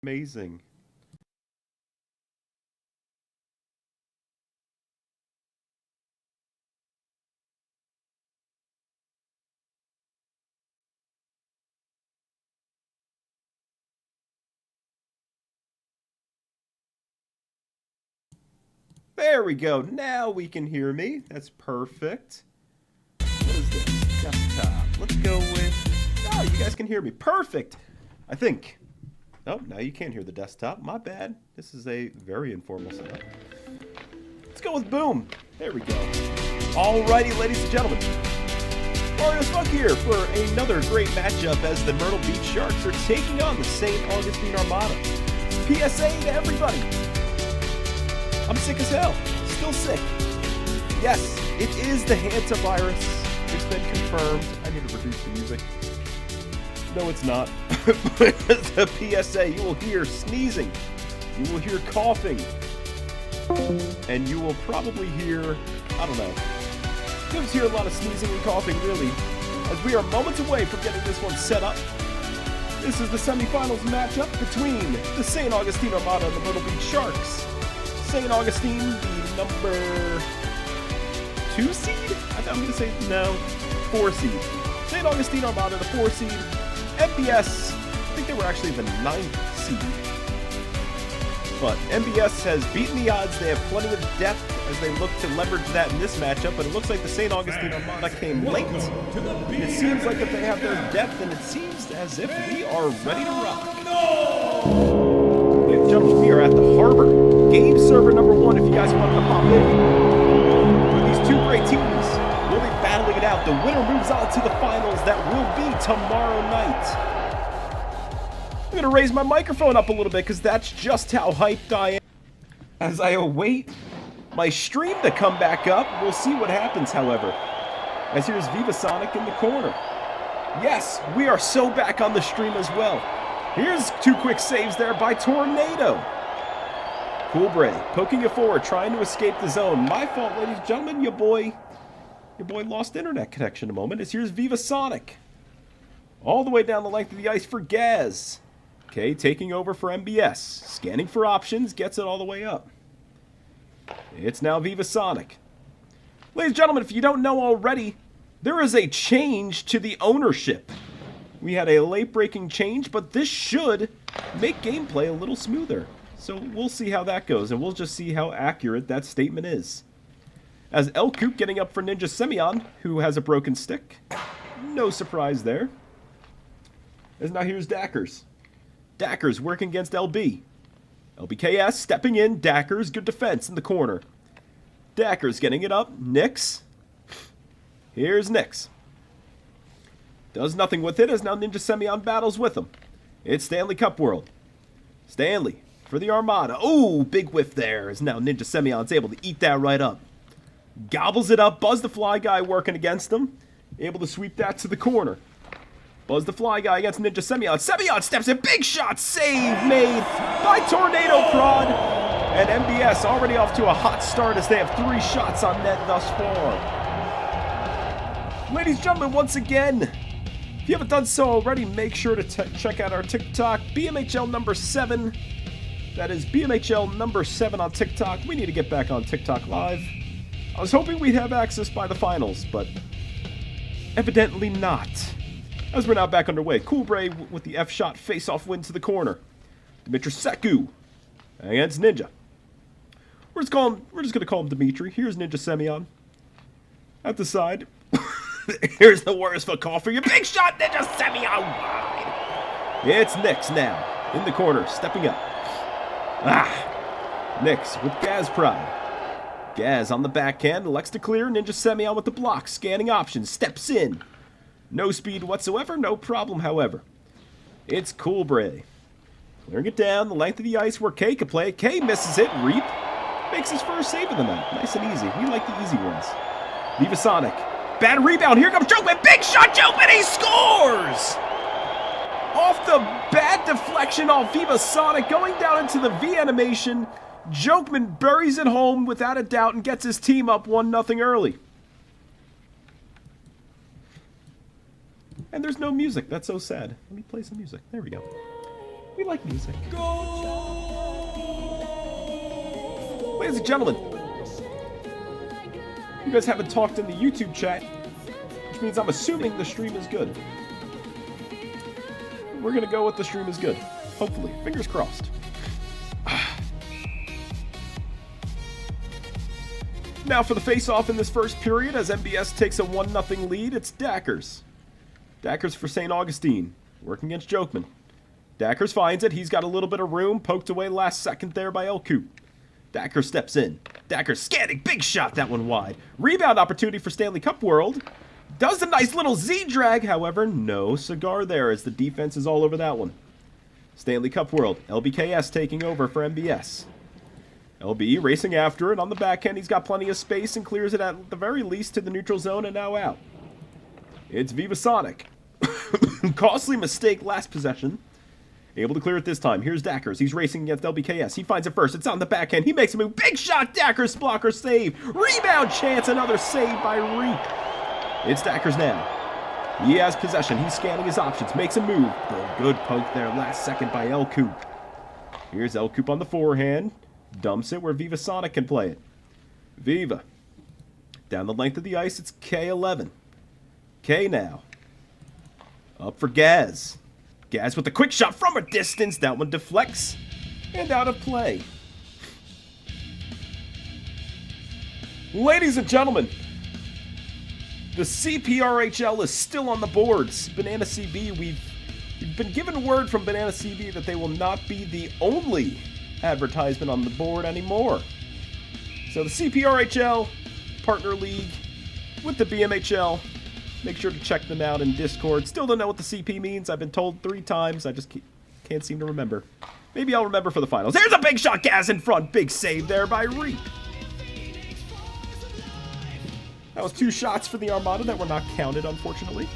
Amazing. There we go. Now we can hear me. That's perfect. What is this? Desktop. Let's go with... Oh, you guys can hear me. Perfect. I think. Oh, now you can't hear the desktop. My bad. This is a very informal setup. Let's go with boom. There we go. Alrighty, ladies and gentlemen. Mario Spunk here for another great matchup as the Myrtle Beach Sharks are taking on the St. Augustine Armada. PSA to everybody. I'm sick as hell. Still sick. Yes, it is the hantavirus. It's been confirmed. I need to reduce the music. No, it's not. But as a PSA, you will hear sneezing. You will hear coughing. And you will probably hear, I don't know. You'll just hear a lot of sneezing and coughing, really, as we are moments away from getting this one set up. This is the semifinals matchup between the St. Augustine Armada and the Myrtle Beach Sharks. St. Augustine, the number 2 seed? I'm going to say no, 4 seed. St. Augustine Armada, the 4 seed. MBS, I think they were actually the 9th seed. But MBS has beaten the odds. They have plenty of depth as they look to leverage that in this matchup. But it looks like the St. Augustine Armada came late. It seems like if they have their depth, and it seems as if we are ready to rock. Ladies and gentlemen, we are at the Harbor. Game server number 1, if you guys wanted to pop in. With these two great teams, we'll be battling it out. The winner moves on to the finals that will be tomorrow night. I'm going to raise my microphone up a little bit because that's just how hyped I am. As I await my stream to come back up, we'll see what happens, however. As here's Viva Sonic in the corner. Yes, we are so back on the stream as well. Here's 2 quick saves there by Tornado. Coolbray poking it forward, trying to escape the zone. My fault, ladies and gentlemen. Your boy lost internet connection a moment. As here's Viva Sonic. All the way down the length of the ice for Gaz. Okay, taking over for MBS. Scanning for options, gets it all the way up. It's now Viva Sonic. Ladies and gentlemen, if you don't know already, there is a change to the ownership. We had a late-breaking change, but this should make gameplay a little smoother. So we'll see how that goes, and we'll just see how accurate that statement is. As El Coop getting up for Ninja Semyon, who has a broken stick. No surprise there. As now here's Dackers. Dackers working against LB. LBKS stepping in. Dackers, good defense in the corner. Dackers getting it up. Nix. Here's Nix. Does nothing with it as now Ninja Semyon battles with him. It's Stanley Cup World. Stanley for the Armada. Oh, big whiff there as now Ninja Semyon's able to eat that right up. Gobbles it up. Buzz the Fly Guy working against him. Able to sweep that to the corner. Buzz the Fly Guy against Ninja Semyon. Semyon steps in. Big shot. Save made by Tornado Prod. And MBS already off to a hot start as they have 3 shots on net thus far. Ladies and gentlemen, once again, if you haven't done so already, make sure to check out our TikTok. BMHL number 7. That is BMHL number 7 on TikTok. We need to get back on TikTok Live. I was hoping we'd have access by the finals, but evidently not. As we're now back underway, Coolbray with the F-shot face-off win to the corner. Dimitriseku against Ninja. We're just going to call him Dimitri. Here's Ninja Semyon. At the side. Here's the worst for call for your big shot, Ninja Semyon wide. It's Nix now. In the corner, stepping up. Nix with Gaz Pride. Gaz on the backhand, elects to clear. Ninja Semyon with the block, scanning options, steps in. No speed whatsoever, no problem, however. It's Coolbray. Clearing it down, the length of the ice where K can play. K misses it. Reap makes his first save of the night. Nice and easy. We like the easy ones. Viva Sonic. Bad rebound. Here comes Jokeman. Big shot, Jokeman. He scores! Off the bad deflection off Viva Sonic, going down into the V animation. Jokeman buries it home without a doubt and gets his team up 1-0 early. And there's no music. That's so sad. Let me play some music. There we go. We like music. Ladies and gentlemen, you guys haven't talked in the YouTube chat, which means I'm assuming the stream is good. We're going to go with the stream is good. Hopefully. Fingers crossed. Now for the face-off in this first period as MBS takes a 1-0 lead, it's Dackers. Dackers for St. Augustine, working against Jokeman. Dackers finds it. He's got a little bit of room. Poked away last second there by El Coop. Dackers steps in. Dackers scanning. Big shot. That one wide. Rebound opportunity for Stanley Cup World. Does a nice little Z-drag. However, no cigar there as the defense is all over that one. Stanley Cup World. LBKS taking over for MBS. LB racing after it. On the backhand, he's got plenty of space and clears it at the very least to the neutral zone and now out. It's Viva Sonic. Costly mistake last possession. Able to clear it this time. Here's Dackers. He's racing against LBKS. He finds it first. It's on the backhand. He makes a move. Big shot. Dackers blocker save. Rebound chance. Another save by Reap. It's Dackers now. He has possession. He's scanning his options. Makes a move. Good poke there last second by El Coop. Here's El Coop on the forehand. Dumps it where Viva Sonic can play it. Viva. Down the length of the ice, it's K11. K now. Up for Gaz. Gaz with a quick shot from a distance. That one deflects. And out of play. Ladies and gentlemen, the CPRHL is still on the boards. Banana CB, we've been given word from Banana CB that they will not be the only advertisement on the board anymore. So the CPRHL partner league with the BMHL. Make sure to check them out in Discord. Still don't know what the CP means. I've been told 3 times. I just can't seem to remember. Maybe I'll remember for the finals. There's a big shot. Gaz in front. Big save there by Reap. That was 2 shots for the Armada that were not counted, unfortunately.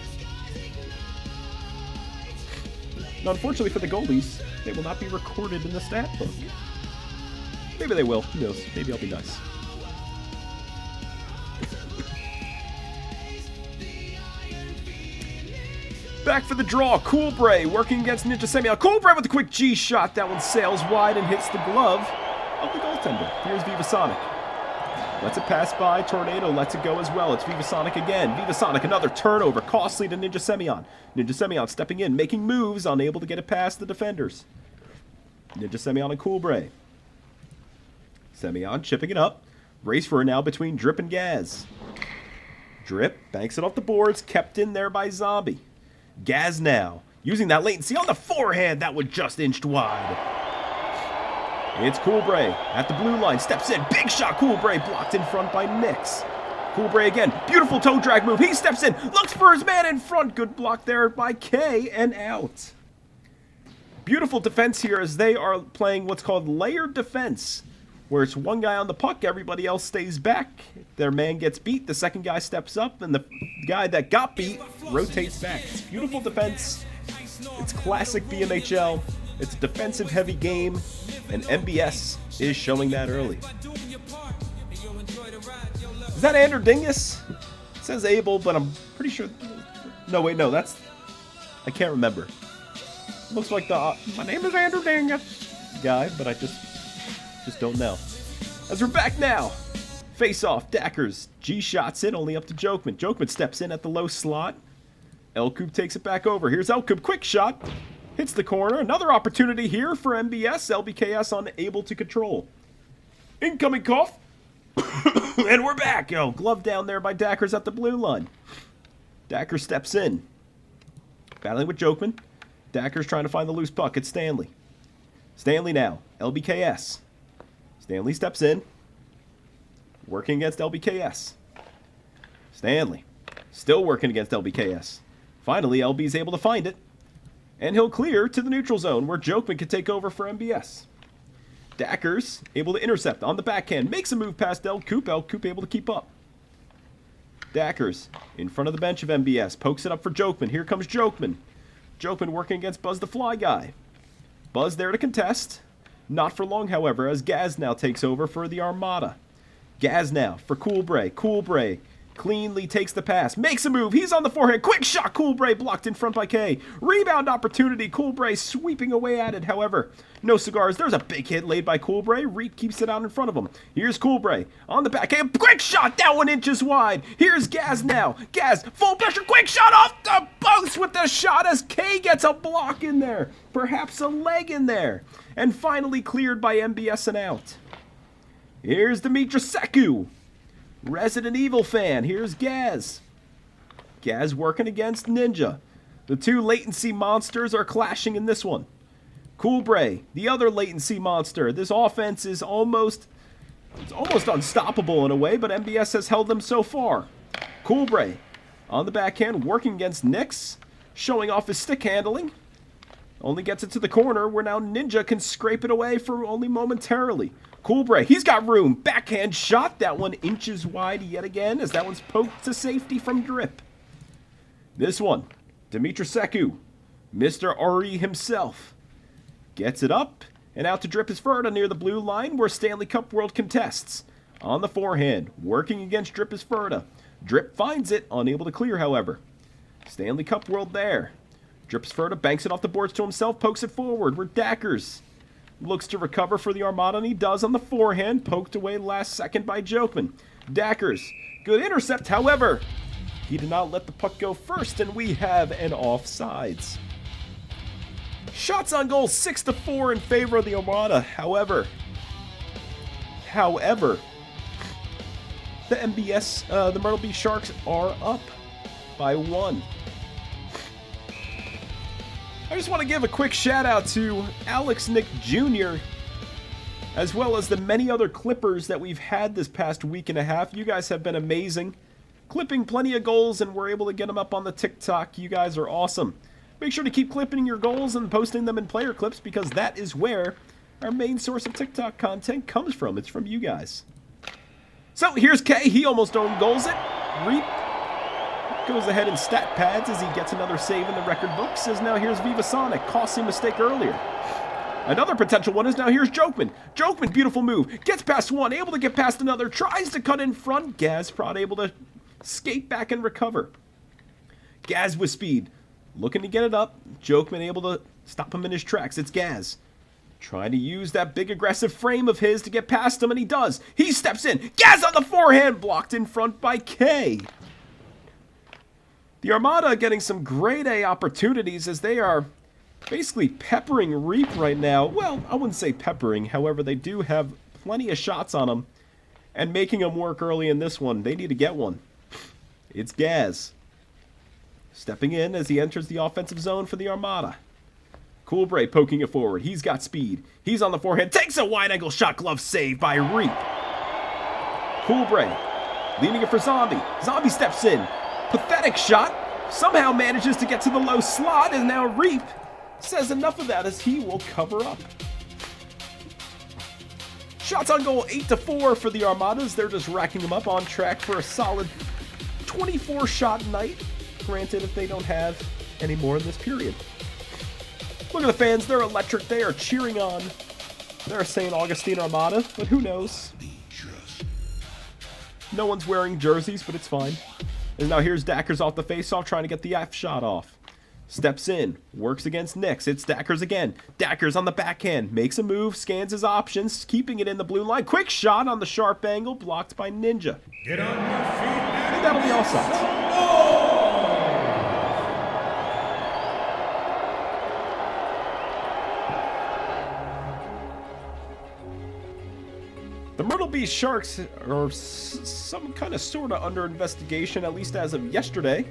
And unfortunately for the goalies, they will not be recorded in the stat book. Maybe they will. Who knows? Maybe I'll be nice. Back for the draw. Coolbray working against Ninja Semyon. Coolbray with a quick G shot. That one sails wide and hits the glove of the goaltender. Here's Viva Sonic. Lets it pass by. Tornado lets it go as well. It's Viva Sonic again. Viva Sonic, another turnover. Costly to Ninja Semyon. Ninja Semyon stepping in, making moves, unable to get it past the defenders. Ninja Semyon and Coolbray. Semyon chipping it up. Race for it now between Drip and Gaz. Drip banks it off the boards. Kept in there by Zombie. Gaz now. Using that latency on the forehand. That one just inched wide. It's Coolbray at the blue line. Steps in. Big shot. Coolbray blocked in front by Nix. Coolbray again. Beautiful toe drag move. He steps in. Looks for his man in front. Good block there by K and out. Beautiful defense here as they are playing what's called layered defense, where it's one guy on the puck, everybody else stays back. Their man gets beat, the second guy steps up, and the guy that got beat rotates back. It's beautiful defense. It's classic BMHL. It's a defensive-heavy game, and MBS is showing that early. Is that Andrew Dingus? It says Abel, but I'm pretty sure... No, wait, no, that's... I can't remember. Looks like the... my name is Andrew Dingus guy, but I just don't know. As we're back now. Face off. Dackers. G shots it, only up to Jokeman. Jokeman steps in at the low slot. Elkoop takes it back over. Here's Elkoop. Quick shot. Hits the corner. Another opportunity here for MBS. LBKS unable to control. Incoming cough. And we're back. Yo, glove down there by Dackers at the blue line. Dacker steps in. Battling with Jokeman. Dackers trying to find the loose puck. It's Stanley. Stanley now. LBKS. Stanley steps in. Working against LBKS. Stanley. Still working against LBKS. Finally, LB's able to find it. And he'll clear to the neutral zone where Jokeman can take over for MBS. Dackers able to intercept on the backhand. Makes a move past Elkoop. Elkoop able to keep up. Dackers in front of the bench of MBS. Pokes it up for Jokeman. Here comes Jokeman. Jokeman working against Buzz the Fly Guy. Buzz there to contest. Not for long, however, as Gaz now takes over for the Armada. Gaz now for Coolbray. Coolbray cleanly takes the pass. Makes a move. He's on the forehand. Quick shot. Coolbray blocked in front by K. Rebound opportunity. Coolbray sweeping away at it, however. No cigars. There's a big hit laid by Coolbray. Reap keeps it out in front of him. Here's Coolbray on the backhand. Quick shot. That one inches wide. Here's Gaz now. Gaz, full pressure. Quick shot off the post with the shot as K gets a block in there. Perhaps a leg in there. And finally cleared by MBS and out. Here's Dimitra Seku. Resident Evil fan. Here's Gaz. Gaz working against Ninja. The two latency monsters are clashing in this one. Coolbray, the other latency monster. This offense is almost unstoppable in a way, but MBS has held them so far. Coolbray on the backhand, working against Nix, showing off his stick handling. Only gets it to the corner where now Ninja can scrape it away for only momentarily. Coolbray, he's got room. Backhand shot. That one inches wide yet again as that one's poked to safety from Drip. This one, Dimitra Seku, Mr. Ari himself, gets it up and out to Drip is Ferda near the blue line where Stanley Cup World contests. On the forehand, working against Drip is Ferda. Drip finds it, unable to clear, however. Stanley Cup world there. Dripsferda banks it off the boards to himself, pokes it forward. Where Dackers looks to recover for the Armada, and he does on the forehand. Poked away last second by Jokeman. Dackers, good intercept, however, he did not let the puck go first, and we have an offsides. Shots on goal, 6-4 in favor of the Armada. However, the MBS, the Myrtle Beach Sharks are up by 1. I just want to give a quick shout out to Alex Nick Jr., as well as the many other clippers that we've had this past week and a half. You guys have been amazing, clipping plenty of goals, and we're able to get them up on the TikTok. You guys are awesome. Make sure to keep clipping your goals and posting them in player clips, because that is where our main source of TikTok content comes from. It's from you guys. So here's K. He almost own goals it. Reap goes ahead and stat pads as he gets another save in the record books. As now here's Viva Sonic. Costly mistake earlier. Another potential one is now here's Jokeman. Jokeman, beautiful move. Gets past one, able to get past another. Tries to cut in front. Gazprod able to skate back and recover. Gaz with speed. Looking to get it up. Jokeman able to stop him in his tracks. It's Gaz. Trying to use that big aggressive frame of his to get past him, and he does. He steps in. Gaz on the forehand. Blocked in front by K. The Armada getting some grade A opportunities as they are basically peppering Reap right now. Well, I wouldn't say peppering. However, they do have plenty of shots on them and making them work early in this one. They need to get one. It's Gaz. Stepping in as he enters the offensive zone for the Armada. Coolbray poking it forward. He's got speed. He's on the forehand. Takes a wide-angle shot. Glove saved by Reap. Coolbray leaning it for Zombie. Zombie steps in. Pathetic shot. Somehow manages to get to the low slot, and now Reap says enough of that as he will cover up. Shots on goal, 8-4 for the Armadas. They're just racking them up, on track for a solid 24-shot night. Granted, if they don't have any more in this period. Look at the fans. They're electric. They are cheering on their St. Augustine Armada, but who knows? No one's wearing jerseys, but it's fine. And now here's Dackers off the faceoff, trying to get the F shot off. Steps in, works against Nix. It's Dackers again. Dackers on the backhand, makes a move, scans his options, keeping it in the blue line. Quick shot on the sharp angle, blocked by Ninja. Get on your feet. And that'll be offsides. The Myrtle Beach Sharks are some kind of sort of under investigation, at least as of yesterday,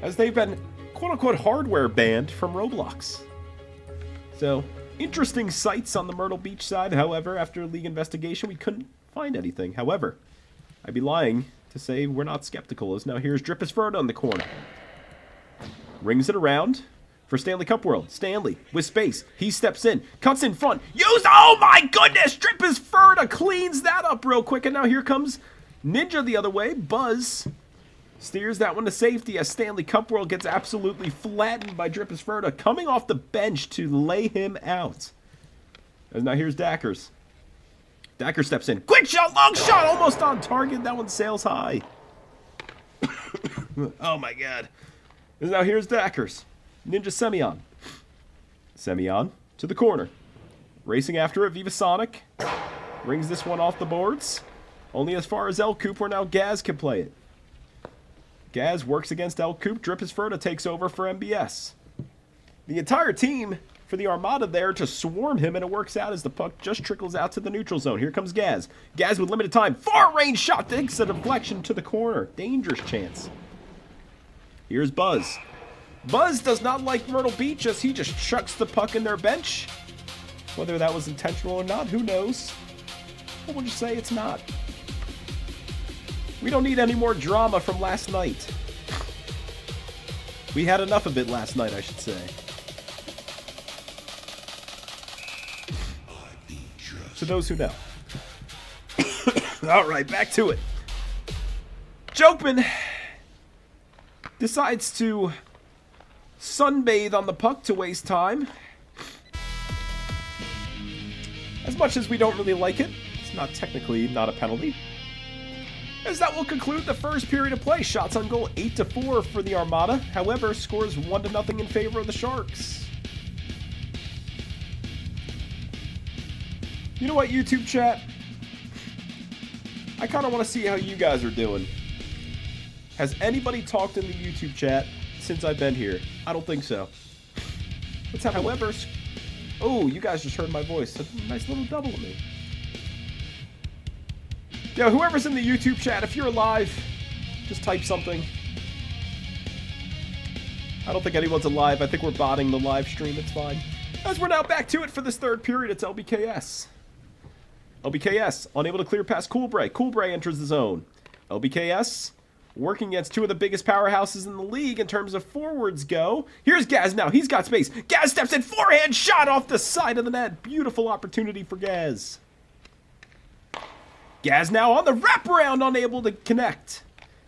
as they've been quote-unquote hardware banned from Roblox. So, interesting sights on the Myrtle Beach side. However, after a league investigation, we couldn't find anything. However, I'd be lying to say we're not skeptical, as now here's Dripsferda on the corner. Rings it around for Stanley Cup World. Stanley with space. He steps in. Cuts in front. Oh my goodness! Dripsferda cleans that up real quick. And now here comes Ninja the other way. Buzz steers that one to safety as Stanley Cup World gets absolutely flattened by Dripsferda, coming off the bench to lay him out. And now here's Dackers. Dackers steps in. Quick shot, long shot, almost on target. That one sails high. Oh my god. And now here's Dackers. Ninja Semyon. Semyon to the corner. Racing after it, Viva Sonic. Rings this one off the boards. Only as far as El Coop, where now Gaz can play it. Gaz works against El Coop. Dripsferda takes over for MBS. The entire team for the Armada there to swarm him, and it works out as the puck just trickles out to the neutral zone. Here comes Gaz. Gaz with limited time. Far range shot. Takes a deflection to the corner. Dangerous chance. Here's Buzz. Buzz does not like Myrtle Beach as he just chucks the puck in their bench. Whether that was intentional or not, who knows? But we'll just say it's not. We don't need any more drama from last night. We had enough of it last night, I should say. To those who know. All right, back to it. Jokeman decides to sunbathe on the puck to waste time. As much as we don't really like it, it's not technically not a penalty. As that will conclude the first period of play. Shots on goal 8-4 for the Armada. However, scores 1-0 in favor of the Sharks. You know what, YouTube chat? I kind of want to see how you guys are doing. Has anybody talked in the YouTube chat since I've been here? I don't think so. Let's have however. Oh, you guys just heard my voice. A nice little double of me. Yeah, whoever's in the YouTube chat, if you're alive, just type something. I don't think anyone's alive. I think we're botting the live stream. It's fine. As we're now back to it for this third period, it's LBKS. LBKS, unable to clear past Coolbray. Coolbray enters the zone. LBKS, working against two of the biggest powerhouses in the league in terms of forwards go. Here's Gaz now. He's got space. Gaz steps in. Forehand shot off the side of the net. Beautiful opportunity for Gaz. Gaz now on the wraparound, unable to connect.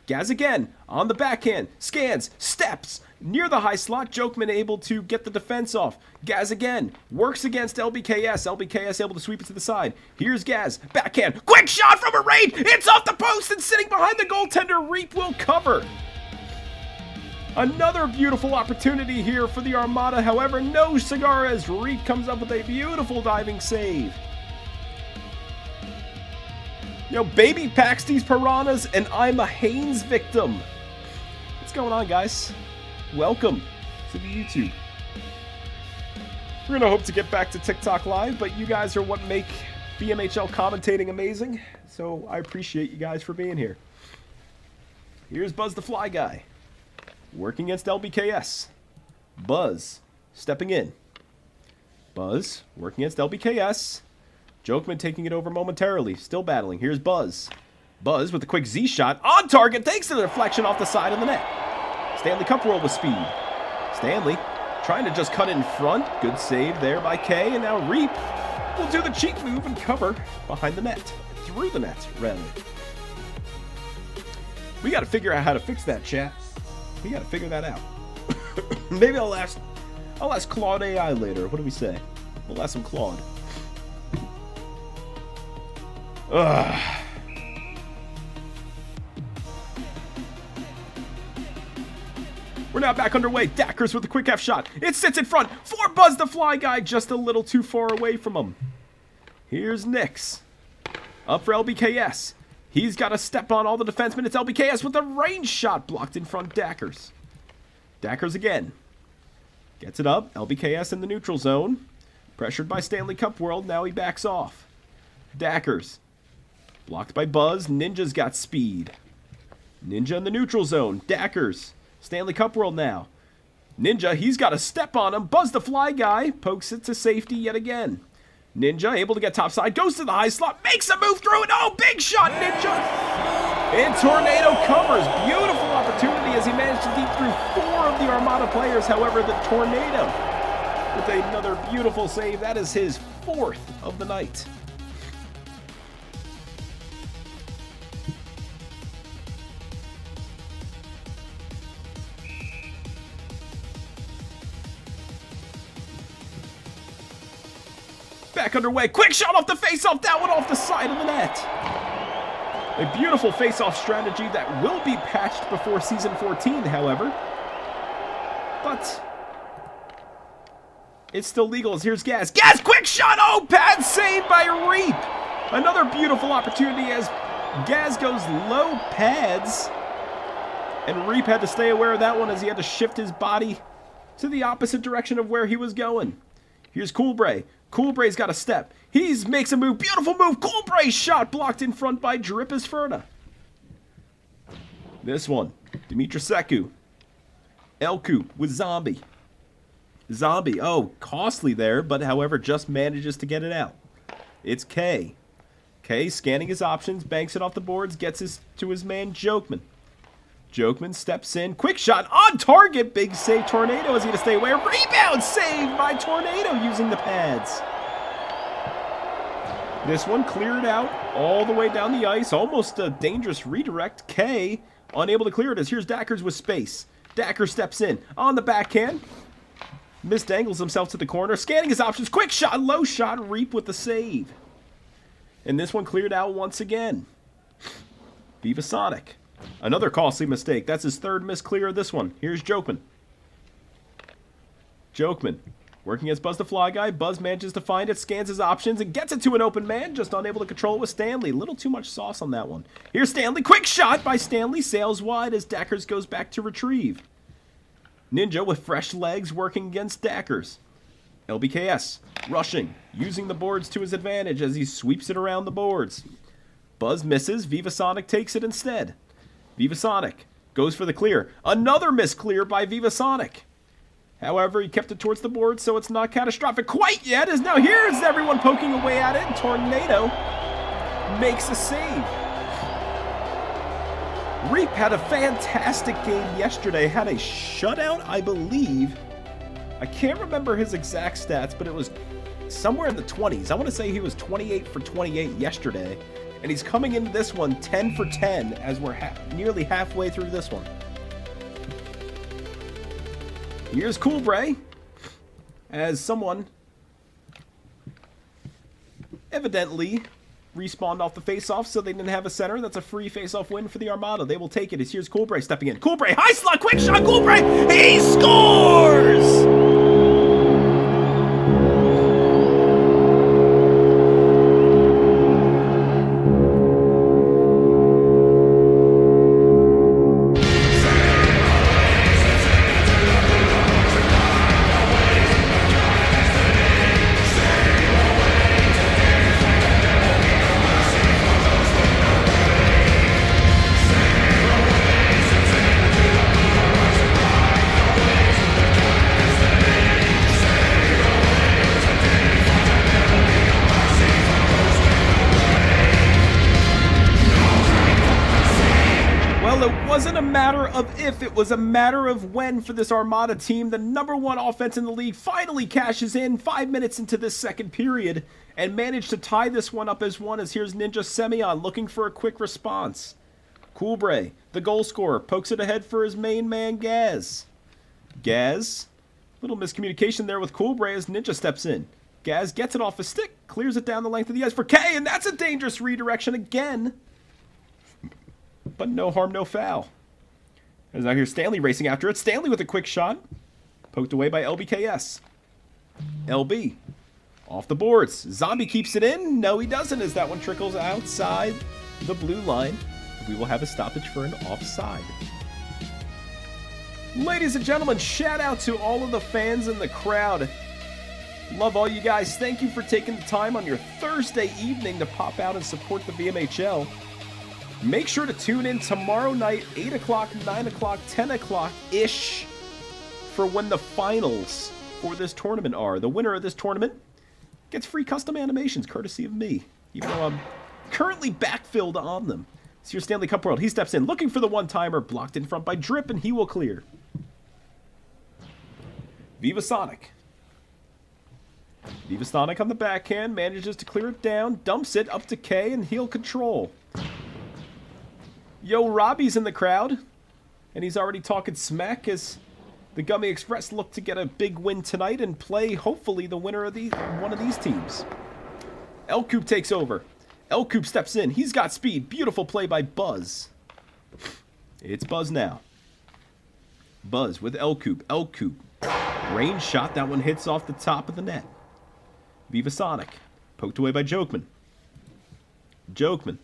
Gaz again, on the backhand, scans, steps, near the high slot. Jokeman able to get the defense off. Gaz again, works against LBKS. LBKS able to sweep it to the side. Here's Gaz, backhand, quick shot from a raid. It's off the post and sitting behind the goaltender. Reap will cover. Another beautiful opportunity here for the Armada. However, no cigar as Reap comes up with a beautiful diving save. Yo, baby packs these piranhas, and I'm a Haynes victim. What's going on, guys? Welcome to the YouTube. We're going to hope to get back to TikTok Live, but you guys are what make BMHL commentating amazing, so I appreciate you guys for being here. Here's Buzz the Fly Guy, working against LBKS. Buzz, stepping in. Buzz, working against LBKS. Jokeman taking it over momentarily, still battling. Here's Buzz. Buzz with a quick Z shot on target, thanks to the deflection off the side of the net. Stanley Cup roll with speed. Stanley trying to just cut it in front. Good save there by K, and now Reap will do the cheat move and cover behind the net. Through the net, rather. We got to figure out how to fix that, chat. We got to figure that out. Maybe I'll ask Claude AI later. What do we say? We'll ask some Claude. Ugh. We're now back underway. Dackers with a quick F shot. It sits in front for Buzz the Fly Guy, just a little too far away from him. Here's Nix. Up for LBKS. He's got to step on all the defensemen. It's LBKS with a range shot blocked in front. Dackers. Dackers again. Gets it up. LBKS in the neutral zone. Pressured by Stanley Cup World. Now he backs off. Dackers. Blocked by Buzz. Ninja's got speed. Ninja in the neutral zone. Dackers. Stanley Cup World now. Ninja, he's got a step on him. Buzz the Fly Guy pokes it to safety yet again. Ninja able to get topside. Goes to the high slot. Makes a move through it. Oh, big shot, Ninja. And Tornado covers. Beautiful opportunity as he managed to deep through 4 of the Armada players. However, the Tornado with another beautiful save. That is his 4th of the night. Back underway. Quick shot off the face-off. That one off the side of the net. A beautiful face-off strategy that will be patched before Season 14, however. But it's still legal as here's Gaz. Gaz, quick shot! Oh, bad save by Reap. Another beautiful opportunity as Gaz goes low pads. And Reap had to stay aware of that one as he had to shift his body to the opposite direction of where he was going. Here's Coolbray. Coolbray's got a step. He makes a move. Beautiful move. Coolbray's shot blocked in front by Drippus Ferna. This one. Dimitriseku. Elku with Zombie. Zombie. Oh, costly there, but however, just manages to get it out. It's K. K scanning his options, banks it off the boards, gets to his man Jokeman. Jokeman steps in. Quick shot on target. Big save. Tornado is he to stay away. Rebound saved by Tornado using the pads. This one cleared out all the way down the ice. Almost a dangerous redirect. K unable to clear it as here's Dackers with space. Dacker steps in on the backhand. Misdangles himself to the corner. Scanning his options. Quick shot. Low shot. Reap with the save. And this one cleared out once again. Viva Sonic. Another costly mistake. That's his third miss clear of this one. Here's Jokeman. Jokeman. Working against Buzz the Fly Guy. Buzz manages to find it, scans his options, and gets it to an open man. Just unable to control it with Stanley. A little too much sauce on that one. Here's Stanley. Quick shot by Stanley. Sails wide as Dackers goes back to retrieve. Ninja with fresh legs working against Dackers. LBKS rushing, using the boards to his advantage as he sweeps it around the boards. Buzz misses. Viva Sonic takes it instead. Viva Sonic goes for the clear. Another miss clear by Viva Sonic. However, he kept it towards the board, so it's not catastrophic quite yet, as now here's everyone poking away at it, and Tornado makes a save. Reap had a fantastic game yesterday, had a shutout, I believe. I can't remember his exact stats, but it was somewhere in the 20s. I want to say he was 28 for 28 yesterday, and he's coming into this one 10 for 10 as we're nearly halfway through this one. Here's Cool Bray, as someone evidently respawned off the face-off, so they didn't have a center. That's a free face-off win for the Armada. They will take it. As here's Cool Bray stepping in. Cool Bray, high slot, quick shot, Cool Bray, he scores! It wasn't a matter of if, it was a matter of when for this Armada team. The #1 offense in the league finally cashes in 5 minutes into this second period and managed to tie this one up as one, as here's Ninja Semyon looking for a quick response. Cool Bray, the goal scorer, pokes it ahead for his main man, Gaz. Gaz, little miscommunication there with Cool Bray as Ninja steps in. Gaz gets it off his stick, clears it down the length of the ice for K, and that's a dangerous redirection again. But no harm, no foul. As now here's Stanley racing after it. Stanley with a quick shot. Poked away by LBKS. LB. Off the boards. Zombie keeps it in. No, he doesn't, as that one trickles outside the blue line. We will have a stoppage for an offside. Ladies and gentlemen, shout out to all of the fans in the crowd. Love all you guys. Thank you for taking the time on your Thursday evening to pop out and support the BMHL. Make sure to tune in tomorrow night, 8 o'clock, 9 o'clock, 10 o'clock-ish, for when the finals for this tournament are. The winner of this tournament gets free custom animations, courtesy of me, even though I'm currently backfilled on them. It's your Stanley Cup World. He steps in, looking for the one-timer, blocked in front by Drip, and he will clear. Viva Sonic. Viva Sonic on the backhand, manages to clear it down, dumps it up to K, and he'll control. Yo, Robbie's in the crowd, and he's already talking smack as the Gummy Express look to get a big win tonight and play, hopefully, the winner of one of these teams. L-Coop takes over. L-Coop steps in. He's got speed. Beautiful play by Buzz. It's Buzz now. Buzz with L-Coop. L-Coop. Range shot. That one hits off the top of the net. Viva Sonic. Poked away by Jokeman. Jokeman.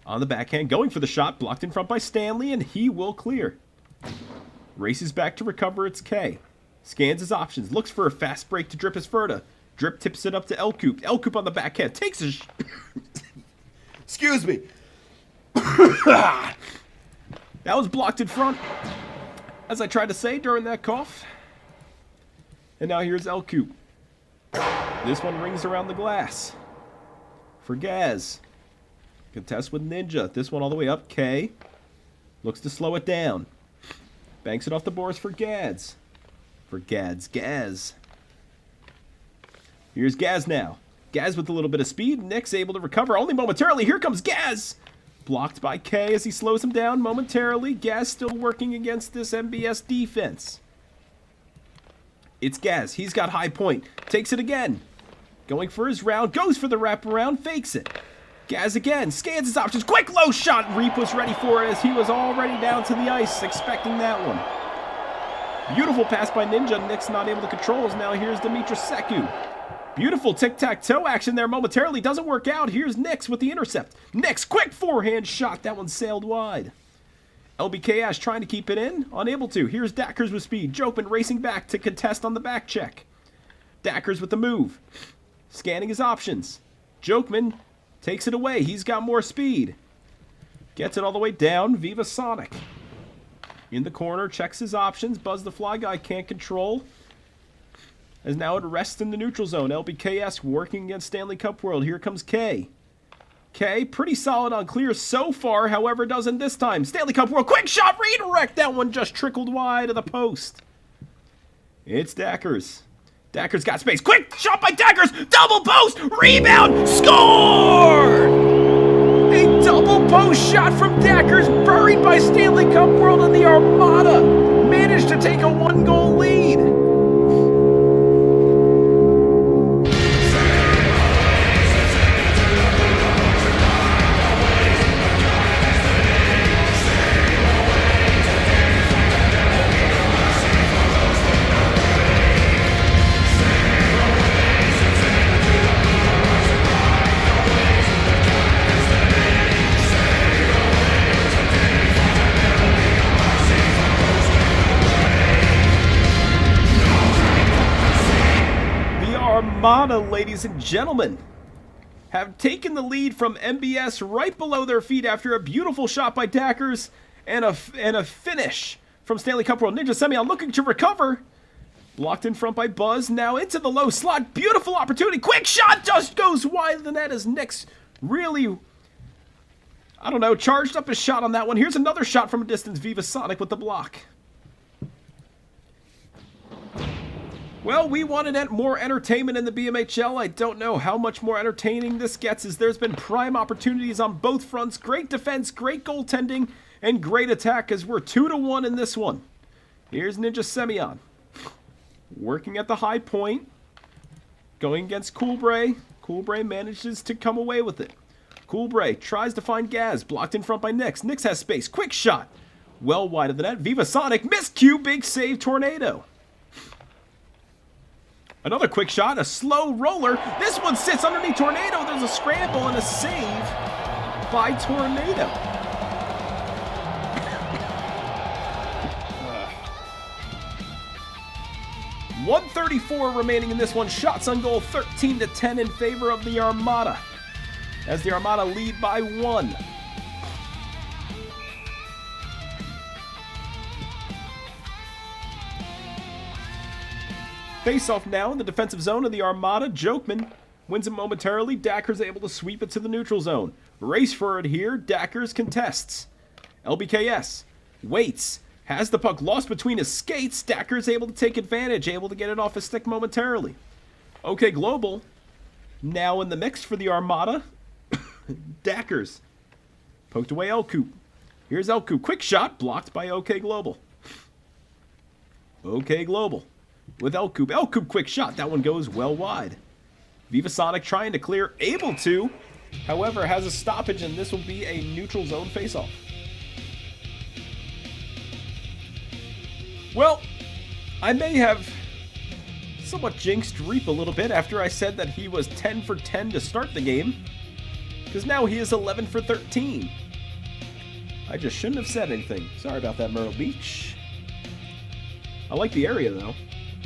On the backhand, going for the shot, blocked in front by Stanley, and he will clear. Races back to recover, it's K. Scans his options, looks for a fast break to Drip his Ferda. Drip tips it up to L-Coop. L-Coop on the backhand, takes a... Excuse me. That was blocked in front, as I tried to say during that cough. And now here's L-Coop. This one rings around the glass. For Gaz. Contest with Ninja. This one all the way up. K. Looks to slow it down. Banks it off the boards for Gaz. For Gaz. Here's Gaz now. Gaz with a little bit of speed. Nick's able to recover only momentarily. Here comes Gaz. Blocked by K as he slows him down momentarily. Gaz still working against this MBS defense. It's Gaz. He's got high point. Takes it again. Going for his round. Goes for the wraparound. Fakes it. Gaz again, scans his options, quick low shot. Reap was ready for it as he was already down to the ice, expecting that one. Beautiful pass by Ninja. Nick's not able to control. Now here's Dimitri Seku. Beautiful tic-tac-toe action there momentarily. Doesn't work out. Here's Nix with the intercept. Nix, quick forehand shot. That one sailed wide. LBK Ash trying to keep it in. Unable to. Here's Dackers with speed. Jokman racing back to contest on the back check. Dackers with the move. Scanning his options. Jokman takes it away. He's got more speed. Gets it all the way down. Viva Sonic. In the corner, checks his options. Buzz the Fly Guy can't control. As now it rests in the neutral zone. LBKS working against Stanley Cup World. Here comes K. K, pretty solid on clear so far, however, doesn't this time. Stanley Cup World, quick shot, redirect. That one just trickled wide of the post. It's Dackers. Dackers got space. Quick shot by Dackers. Double post. Rebound. Scored! A double post shot from Dackers, buried by Stanley Cup World, and the Armada managed to take a 1-goal lead. Armada, ladies and gentlemen, have taken the lead from MBS right below their feet after a beautiful shot by Dackers and a finish from Stanley Cup World. Ninja Semyon looking to recover. Blocked in front by Buzz. Now into the low slot. Beautiful opportunity. Quick shot just goes wide of the net as Nick's really, I don't know, charged up his shot on that one. Here's another shot from a distance. Viva Sonic with the block. Well, we wanted more entertainment in the BMHL. I don't know how much more entertaining this gets, as there's been prime opportunities on both fronts. Great defense, great goaltending, and great attack as we're 2-1 in this one. Here's Ninja Semyon. Working at the high point. Going against Coolbray. Coolbray manages to come away with it. Coolbray tries to find Gaz. Blocked in front by Nix. Nix has space. Quick shot. Well wide of the net. Viva Sonic. Miscue. Big save. Tornado. Another quick shot, a slow roller. This one sits underneath Tornado. There's a scramble and a save by Tornado. 134 remaining in this one. Shots on goal 13-10 in favor of the Armada, as the Armada lead by 1. Face-off now in the defensive zone of the Armada. Jokman wins it momentarily. Dackers able to sweep it to the neutral zone. Race for it here. Dackers contests. LBKS waits. Has the puck lost between his skates. Dackers able to take advantage. Able to get it off his stick momentarily. OK Global now in the mix for the Armada. Dackers poked away Elcoop. Here's Elcoop. Quick shot blocked by OK Global. OK Global with Elcoop. Elcoop quick shot. That one goes well wide. Viva Sonic trying to clear. Able to. However, has a stoppage, and this will be a neutral zone faceoff. Well, I may have somewhat jinxed Reap a little bit after I said that he was 10 for 10 to start the game, because now he is 11 for 13. I just shouldn't have said anything. Sorry about that, Myrtle Beach. I like the area, though.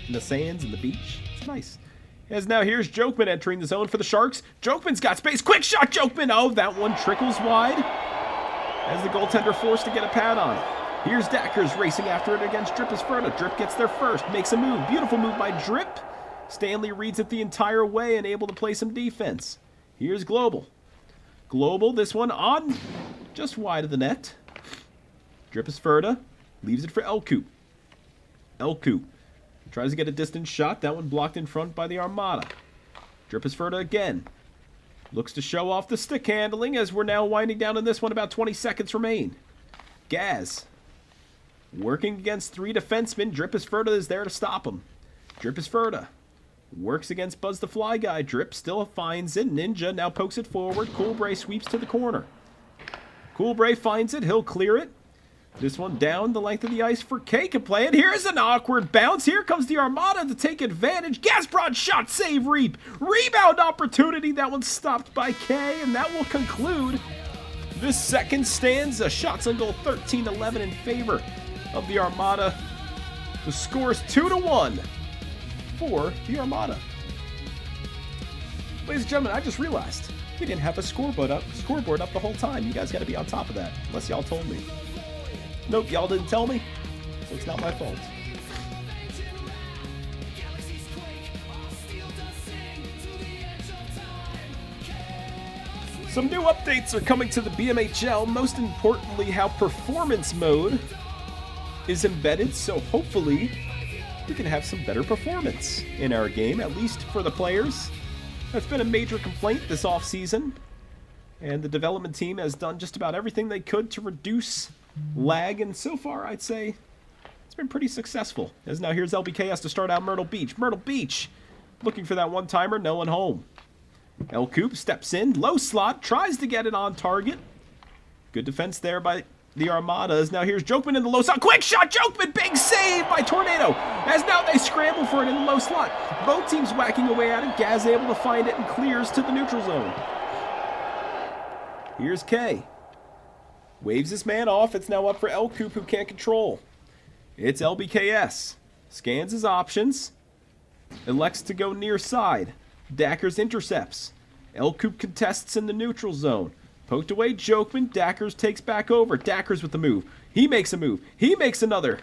And the sands and the beach. It's nice. As now here's Jokman entering the zone for the Sharks. Jokman's got space. Quick shot, Jokman. Oh, that one trickles wide as the goaltender forced to get a pad on it. Here's Dackers racing after it against Drip Esferda. Drip gets there first. Makes a move. Beautiful move by Drip. Stanley reads it the entire way and able to play some defense. Here's Global. Global, this one on just wide of the net. Drip Esferda leaves it for Elcoop. Elcoop tries to get a distance shot. That one blocked in front by the Armada. Drip Esferda again. Looks to show off the stick handling as we're now winding down in this one. About 20 seconds remain. Gaz working against 3 defensemen. Drip Esferda is there to stop him. Drip Esferda Works against Buzz the Fly Guy. Drip still finds it. Ninja now pokes it forward. Coolbray sweeps to the corner. Coolbray finds it. He'll clear it. This one down the length of the ice for K can play it. Here's an awkward bounce. Here comes the Armada to take advantage. Gasprod shot, save, reap. Rebound opportunity. That one's stopped by K, and that will conclude this second stanza. Shots on goal 13-11 in favor of the Armada. The score is 2-1 for the Armada. Ladies and gentlemen, I just realized we didn't have a scoreboard up the whole time. You guys got to be on top of that, unless y'all told me. Nope, y'all didn't tell me, so it's not my fault. Some new updates are coming to the BMHL, most importantly how performance mode is embedded, so hopefully we can have some better performance in our game, at least for the players. That's been a major complaint this offseason, and the development team has done just about everything they could to reduce lag, and so far I'd say it's been pretty successful. As now here's LBKS to start out Myrtle Beach. Myrtle Beach looking for that one-timer, no one home. El Coop steps in, low slot, tries to get it on target. Good defense there by the Armadas. Now here's Jokeman in the low slot. Quick shot, Jokeman, big save by Tornado. As now they scramble for it in the low slot. Both teams whacking away at it. Gaz able to find it and clears to the neutral zone. Here's K. Waves his man off. It's now up for El Coop, who can't control. It's LBKS. Scans his options. Elects to go near side. Dackers intercepts. El Coop contests in the neutral zone. Poked away Jokeman. Dackers takes back over. Dackers with the move. He makes a move. He makes another.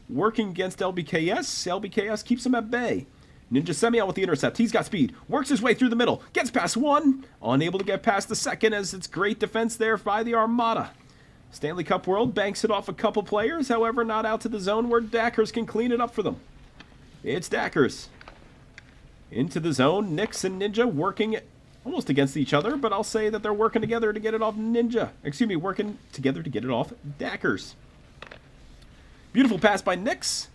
Working against LBKS. LBKS keeps him at bay. Ninja Semi-out with the intercept. He's got speed. Works his way through the middle. Gets past one. Unable to get past the second, as it's great defense there by the Armada. Stanley Cup World banks it off a couple players, however, not out to the zone where Dackers can clean it up for them. It's Dackers. Into the zone, Nix and Ninja working almost against each other, but I'll say that they're working together to get it off Ninja. Excuse me, working together to get it off Dackers. Beautiful pass by Nix.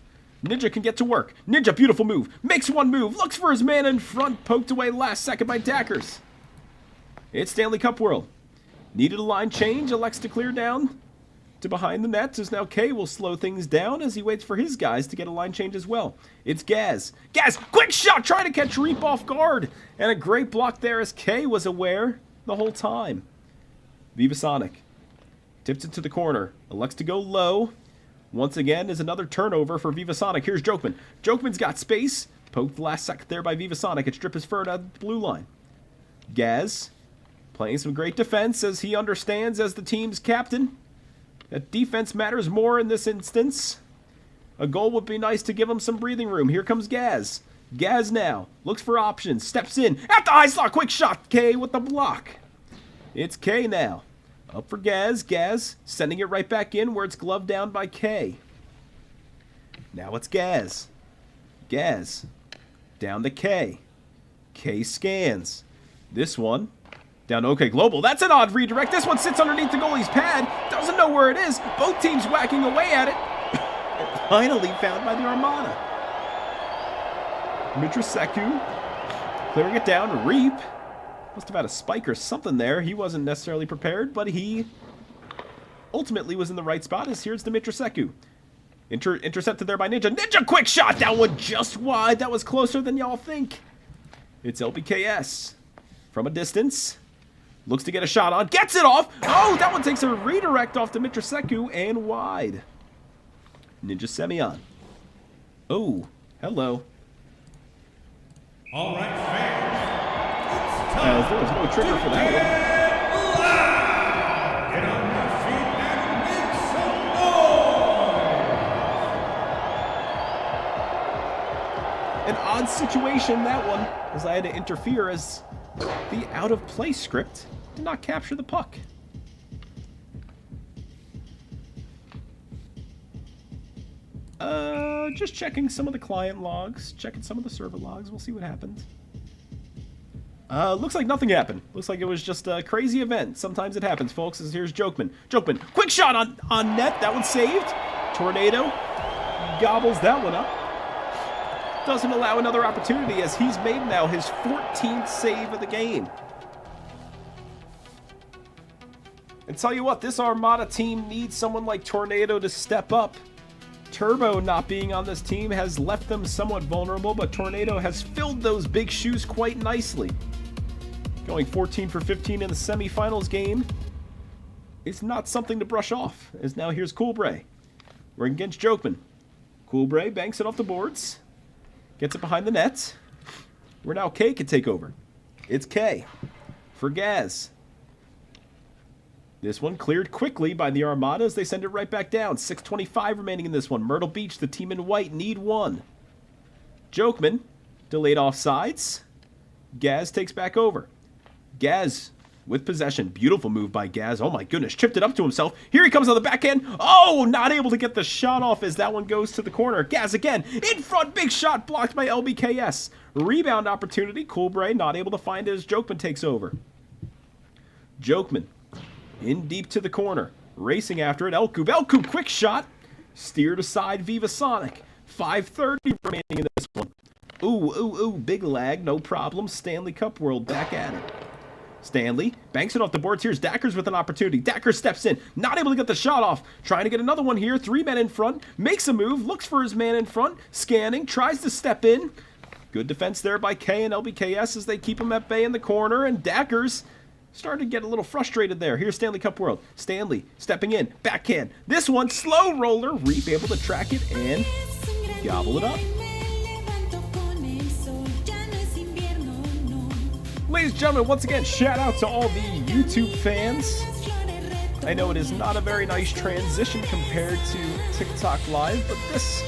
Ninja can get to work. Ninja, beautiful move. Makes one move, looks for his man in front, poked away last second by Dackers. It's Stanley Cup World. Needed a line change, elects to clear down to behind the net, as now K will slow things down as he waits for his guys to get a line change as well. It's Gaz. Gaz, quick shot, trying to catch Reap off guard, and a great block there as K was aware the whole time. Vivasonic tips it to the corner, elects to go low. Once again is another turnover for Vivasonic. Here's Jokeman. Jokeman's got space, poked the last second there by Vivasonic. It's Drip his fur out the blue line. Gaz playing some great defense, as he understands as the team's captain that defense matters more in this instance. A goal would be nice to give him some breathing room. Here comes Gaz. Gaz now looks for options, steps in at the high slot, quick shot. K with the block. It's K now. Up for Gaz. Gaz sending it right back in where it's gloved down by K. Now it's Gaz. Gaz down to K. K scans. This one down to OK Global. That's an odd redirect. This one sits underneath the goalie's pad. Doesn't know where it is. Both teams whacking away at it. Finally found by the Armada. Mitroseku clearing it down. Reap must have had a spike or something there. He wasn't necessarily prepared, but he ultimately was in the right spot, as here's the Mitroseku. Intercepted there by Ninja. Ninja, quick shot. That one just wide. That was closer than y'all think. It's LBKS from a distance. Looks to get a shot on. Gets it off. Oh, that one takes a redirect off to Mitroseku and wide. Ninja Semi-on. Oh, hello. All right, fans. There was no trigger for that one. Get on your feet and make some noise. An odd situation, that one, as I had to interfere as the out-of-play script did not capture the puck. Just checking some of the client logs, checking some of the server logs. We'll see what happens. Looks like nothing happened. Looks like it was just a crazy event. Sometimes it happens, folks. As here's Jokeman. Jokeman, quick shot on net. That one's saved. Tornado gobbles that one up. doesn't allow another opportunity as he's made now his 14th save of the game. And tell you what, this Armada team needs someone like Tornado to step up. Turbo not being on this team has left them somewhat vulnerable, but Tornado has filled those big shoes quite nicely. Going 14 for 15 in the semifinals game is not something to brush off, as now here's Coolbray. We're against Jokeman. Coolbray banks it off the boards, gets it behind the net. Where now K can take over. It's K for Gaz. This one cleared quickly by the Armada as they send it right back down. 6:25 remaining in this one. Myrtle Beach, the team in white, need one. Jokeman, delayed offsides. Gaz takes back over. Gaz with possession. Beautiful move by Gaz. Oh my goodness, chipped it up to himself. Here he comes on the backhand. Oh, not able to get the shot off as that one goes to the corner. Gaz again, in front, big shot blocked by LBKS. Rebound opportunity. Coolbray not able to find it as Jokeman takes over. Jokeman in deep to the corner. Racing after it. Elkoop. Elkoop, quick shot. Steered aside Viva Sonic. 5:30 remaining in this one. Ooh, big lag. No problem. Stanley Cup World back at it. Stanley banks it off the boards. Here's Dackers with an opportunity. Dackers steps in. Not able to get the shot off. Trying to get another one here. 3 men in front. Makes a move. Looks for his man in front. Scanning. Tries to step in. Good defense there by K and LBKS as they keep him at bay in the corner. And Dackers started to get a little frustrated there. Here's Stanley Cup World. Stanley stepping in. Backhand. This one, slow roller. Reef able to track it and gobble it up. Ladies and gentlemen, once again, shout out to all the YouTube fans. I know it is not a very nice transition compared to TikTok Live, but this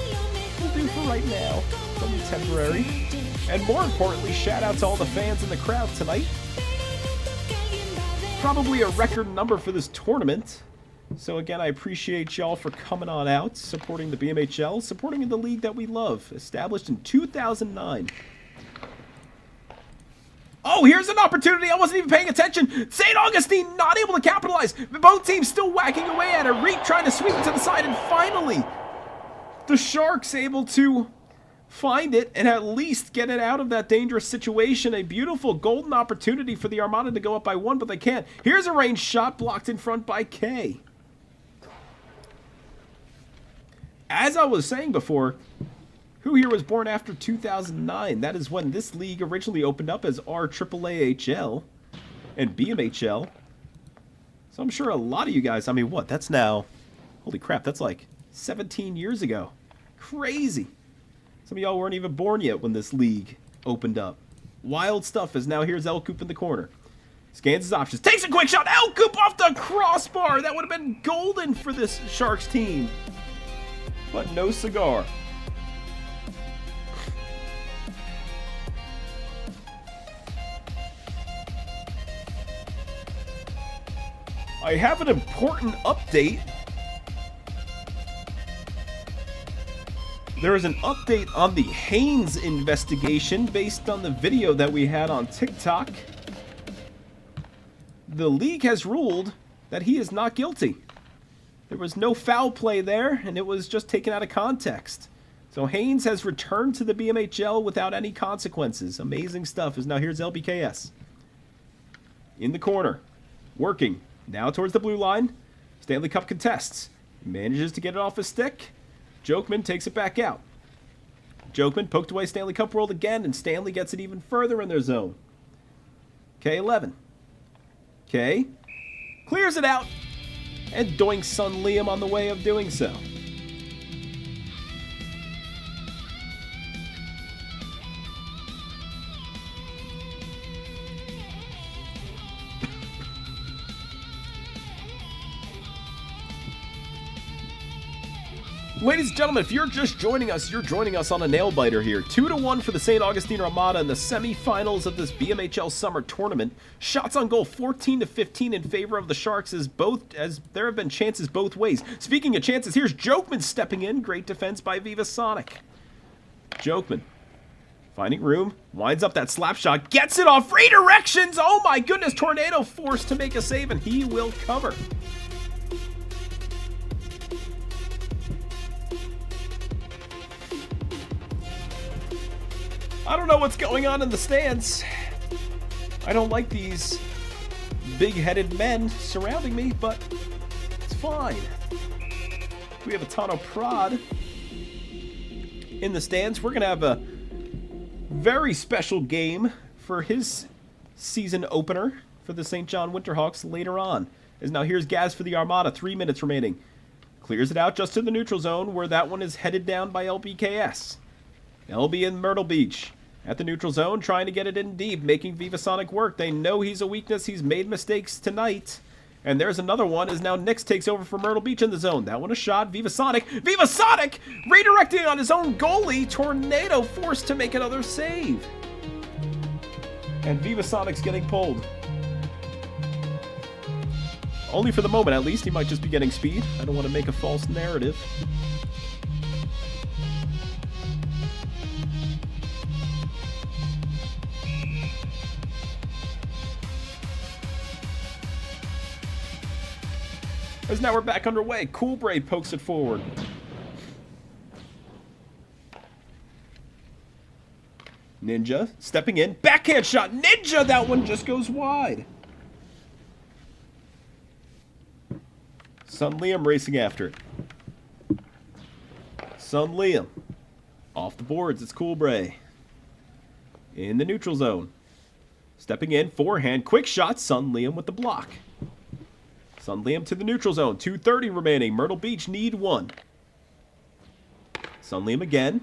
will do for right now. It'll be temporary. And more importantly, shout out to all the fans in the crowd tonight. Probably a record number for this tournament. So again, I appreciate y'all for coming on out, supporting the BMHL, supporting the league that we love, established in 2009. Oh, here's an opportunity. I wasn't even paying attention. St. Augustine not able to capitalize. Both teams still whacking away at it. Reek trying to sweep it to the side, and finally, the Sharks able to find it and at least get it out of that dangerous situation. A beautiful golden opportunity for the Armada to go up by 1, but they can't. Here's a ranged shot blocked in front by K. As I was saying before, who here was born after 2009? That is when this league originally opened up as RAAAHL and BMHL. So I'm sure a lot of you guys, I mean, what? That's now, holy crap, that's like 17 years ago. Crazy. Some of y'all weren't even born yet when this league opened up. Wild stuff as now here's Elkoop in the corner. Scans his options. Takes a quick shot. Elkoop off the crossbar. That would have been golden for this Sharks team. But no cigar. I have an important update. There is an update on the Haynes investigation based on the video that we had on TikTok. The league has ruled that he is not guilty. There was no foul play there, and it was just taken out of context. So Haynes has returned to the BMHL without any consequences. Amazing stuff. As now here's LBKS. In the corner. Working. Now towards the blue line. Stanley Cup contests. Manages to get it off his stick. Jokeman takes it back out. Jokeman poked away Stanley Cup World again, and Stanley gets it even further in their zone. K11. K clears it out, and doinks son Liam on the way of doing so. Ladies and gentlemen, if you're just joining us, you're joining us on a nail-biter here. 2-1 for the St. Augustine Armada in the semifinals of this BMHL Summer Tournament. Shots on goal 14-15 in favor of the Sharks as there have been chances both ways. Speaking of chances, here's Jokeman stepping in. Great defense by Viva Sonic. Jokeman finding room, winds up that slap shot, gets it off, redirections! Oh my goodness, Tornado forced to make a save, and he will cover. I don't know what's going on in the stands. I don't like these big-headed men surrounding me, but it's fine. We have a Tano Prod in the stands. We're going to have a very special game for his season opener for the St. John Winterhawks later on. As now here's Gaz for the Armada, 3 minutes remaining. Clears it out just to the neutral zone where that one is headed down by LBKS. LB in Myrtle Beach at the neutral zone, trying to get it in deep, making Vivasonic work. They know he's a weakness. He's made mistakes tonight. And there's another one as now Nix takes over for Myrtle Beach in the zone. That one a shot. Vivasonic redirecting on his own goalie. Tornado forced to make another save. And Vivasonic's getting pulled. Only for the moment, at least. He might just be getting speed. I don't want to make a false narrative. As now we're back underway. Coolbray pokes it forward. Ninja stepping in. Backhand shot. Ninja! That one just goes wide. Son Liam racing after it. Son Liam. Off the boards. It's Coolbray. In the neutral zone. Stepping in. Forehand. Quick shot. Son Liam with the block. Son Liam to the neutral zone. 2:30 remaining. Myrtle Beach need one. Son Liam again.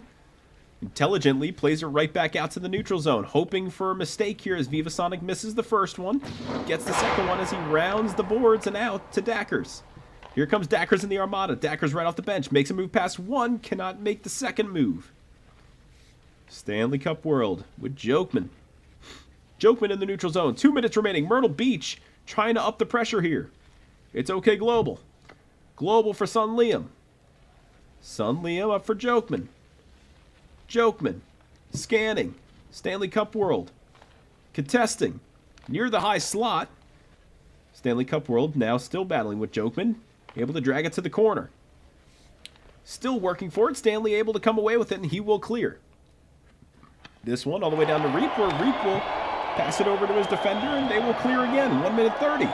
Intelligently plays it right back out to the neutral zone. Hoping for a mistake here as Vivasonic misses the first one. Gets the second one as he rounds the boards and out to Dackers. Here comes Dackers in the Armada. Dackers right off the bench. Makes a move past one. Cannot make the second move. Stanley Cup World with Jokeman. Jokeman in the neutral zone. 2 minutes remaining. Myrtle Beach trying to up the pressure here. It's okay, Global. Global for Son Liam. Son Liam up for Jokeman. Jokeman. Scanning. Stanley Cup World. Contesting. Near the high slot. Stanley Cup World now still battling with Jokeman. Able to drag it to the corner. Still working for it. Stanley able to come away with it, and he will clear. This one all the way down to Reap, where Reap will pass it over to his defender, and they will clear again. 1 minute 30.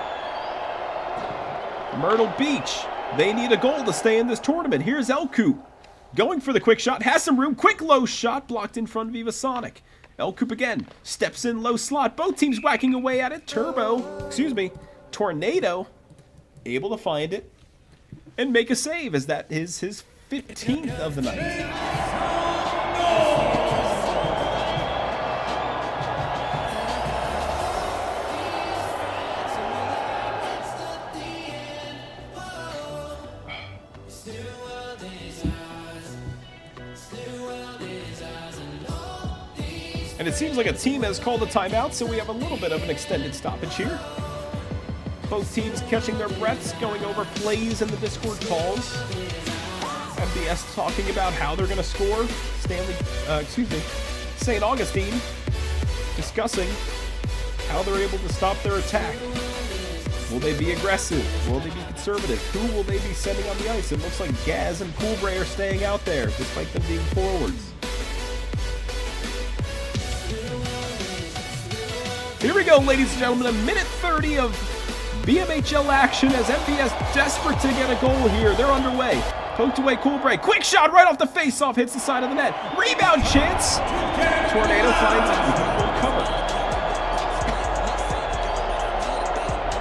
Myrtle Beach, they need a goal to stay in this tournament. Here's Elkoop going for the quick shot, has some room, quick low shot blocked in front of Vivasonic. Elkoop again, steps in low slot, both teams whacking away at it. Tornado, able to find it and make a save as that is his 15th of the night. And it seems like a team has called a timeout, so we have a little bit of an extended stoppage here. Both teams catching their breaths, going over plays in the Discord calls. MBS talking about how they're going to score. St. Augustine discussing how they're able to stop their attack. Will they be aggressive? Will they be conservative? Who will they be sending on the ice? It looks like Gaz and Coolbray are staying out there, despite them being forwards. Here we go, ladies and gentlemen, a minute 30 of BMHL action as MBS desperate to get a goal here. They're underway. Poked away, Coolbray. Quick shot right off the face-off, hits the side of the net. Rebound chance. Tornado finds it. Cover.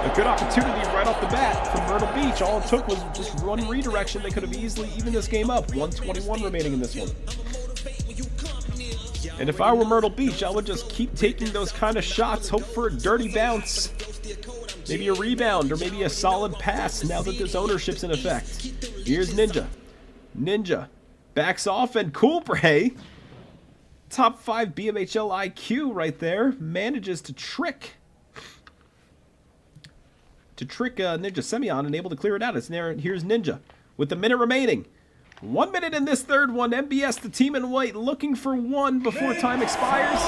A good opportunity right off the bat from Myrtle Beach. All it took was just one redirection. They could have easily evened this game up. 1:21 remaining in this one. And if I were Myrtle Beach, I would just keep taking those kind of shots, hope for a dirty bounce. Maybe a rebound or maybe a solid pass now that this ownership's in effect. Here's Ninja. Ninja backs off, and Coolbray, top 5 BMHL IQ right there, manages to trick Ninja Semyon and able to clear it out. Here's Ninja with the minute remaining. 1 minute in this third one. MBS, the team in white, looking for one before time expires.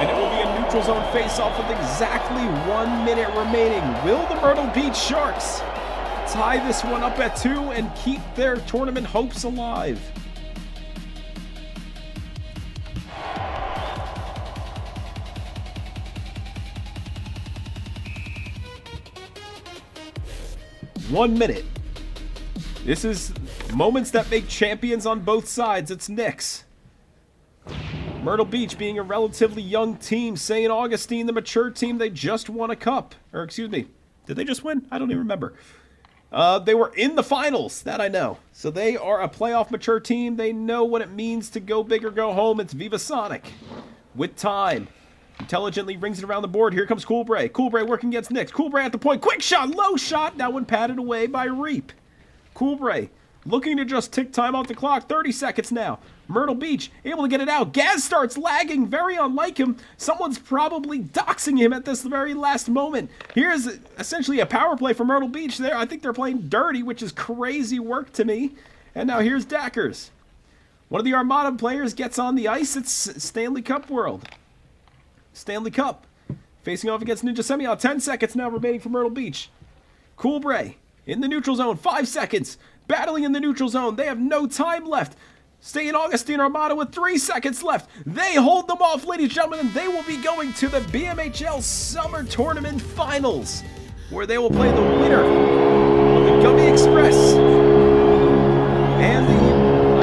And it will be a neutral zone face-off with exactly 1 minute remaining. Will the Myrtle Beach Sharks tie this one up at 2 and keep their tournament hopes alive? 1 minute. This is moments that make champions on both sides. It's Knicks. Myrtle Beach being a relatively young team. St. Augustine, the mature team, they just won a cup. Or excuse me, did they just win? I don't even remember. They were in the finals, that I know. So they are a playoff mature team. They know what it means to go big or go home. It's Viva Sonic. With time. Intelligently rings it around the board. Here comes Coolbray. Coolbray working against Knicks. Coolbray at the point. Quick shot, low shot. That one patted away by Reap. Coolbray looking to just tick time off the clock. 30 seconds now. Myrtle Beach able to get it out. Gaz starts lagging, very unlike him. Someone's probably doxing him at this very last moment. Here's essentially a power play for Myrtle Beach there. I think they're playing dirty, which is crazy work to me. And now here's Dackers. One of the Armada players gets on the ice. It's Stanley Cup World. Stanley Cup. Facing off against Ninja Semi. 10 seconds now remaining for Myrtle Beach. Coolbray in the neutral zone. 5 seconds. Battling in the neutral zone. They have no time left. St. Augustine Armada with 3 seconds left. They hold them off, ladies and gentlemen, and they will be going to the BMHL Summer Tournament Finals, where they will play the winner of the Gummy Express and the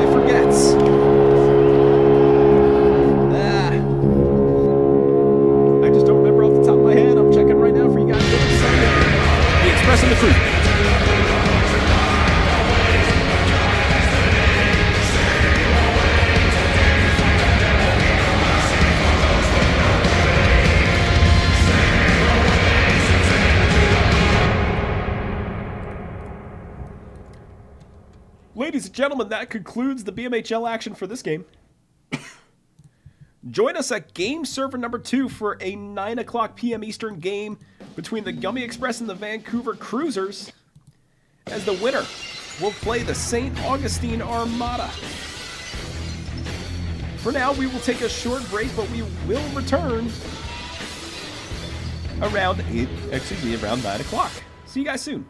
I Forgets. I just don't remember off the top of my head. I'm checking right now for you guys. The Express and the Crew. Ladies and gentlemen, that concludes the BMHL action for this game. Join us at game server number 2 for a 9 o'clock p.m. Eastern game between the Gummy Express and the Vancouver Cruisers, as the winner will play the St. Augustine Armada. For now, we will take a short break, but we will return around 9 o'clock. See you guys soon.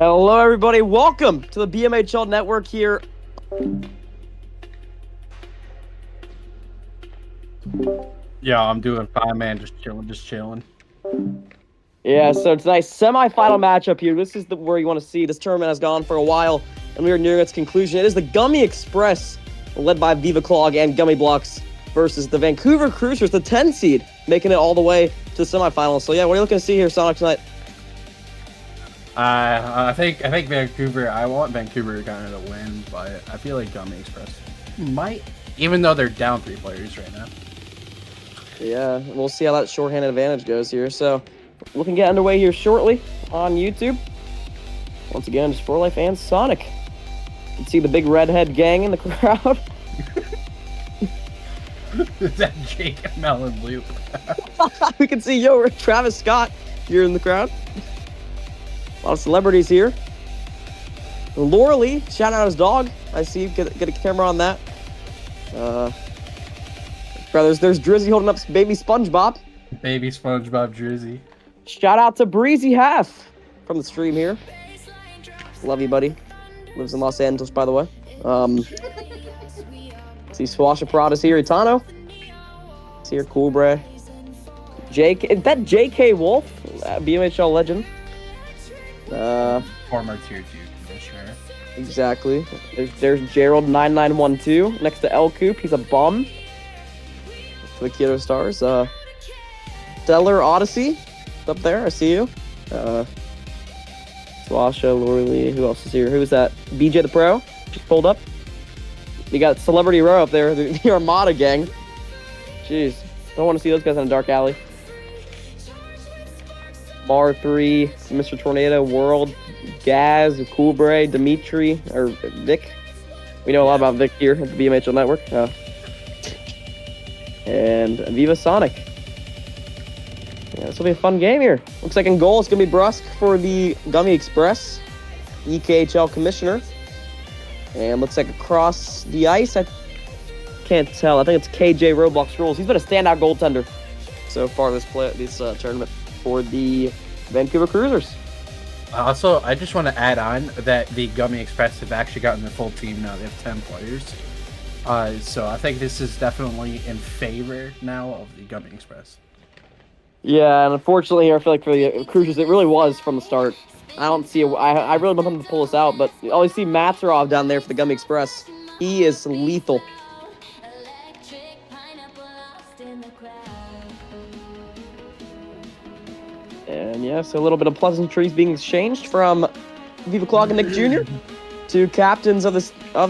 Hello, everybody. Welcome to the BMHL network here. Yeah, I'm doing fine, man. Just chilling. Yeah, so tonight's semifinal matchup here. This is where you want to see. This tournament has gone for a while, and we are nearing its conclusion. It is the Gummy Express, led by Viva Clog and Gummy Blocks, versus the Vancouver Cruisers, the 10 seed, making it all the way to the semifinals. So yeah, what are you looking to see here, Sonic, tonight? I think Vancouver. I want Vancouver kind of to win, but I feel like Gummy Express might, even though they're down 3 players right now. Yeah, we'll see how that shorthanded advantage goes here. So, looking to get underway here shortly on YouTube. Once again, just For Life and Sonic. You can see the big redhead gang in the crowd. Is that Jake Mellon Loop? We can see Travis Scott here in the crowd. A lot of celebrities here. Laura Lee, shout out his dog. I see you get a camera on that. Brothers, there's Drizzy holding up baby SpongeBob. Baby SpongeBob Drizzy. Shout out to Breezy Half from the stream here. Love you, buddy. Lives in Los Angeles, by the way. See Swasha Parada's here. Itano. See here, Cool Bray. Jake, is that J.K. Wolf? BMHL legend. Former Tier 2 commissioner. Exactly. There's Gerald9912 next to L Coop. He's a bum. To the Kyoto Stars. Stellar Odyssey up there. I see you. Swasha, Laura Lee. Who else is here? Who is that? BJ the Pro. Just pulled up. You got Celebrity Row up there. The Armada gang. Jeez. Don't want to see those guys in a dark alley. Bar 3, Mr. Tornado, World, Gaz, Cool Bray, Dimitri, or Vic. We know a lot about Vic here at the BMHL network. And Viva Sonic. Yeah, this will be a fun game here. Looks like in goal it's going to be Brusque for the Gummy Express, EKHL commissioner. And looks like across the ice, I can't tell. I think it's KJ Roblox Rules. He's been a standout goaltender so far this tournament for the Vancouver Cruisers. Also, I just want to add on that the Gummy Express have actually gotten their full team now. They have 10 players. So I think this is definitely in favor now of the Gummy Express. Yeah, and unfortunately, I feel like for the Cruisers, it really was from the start. I don't see. I really want them to pull us out, but you always see Matsarov down there for the Gummy Express. He is lethal. And yeah, so a little bit of pleasantries being exchanged from Viva Clog and Nick Jr. to captains of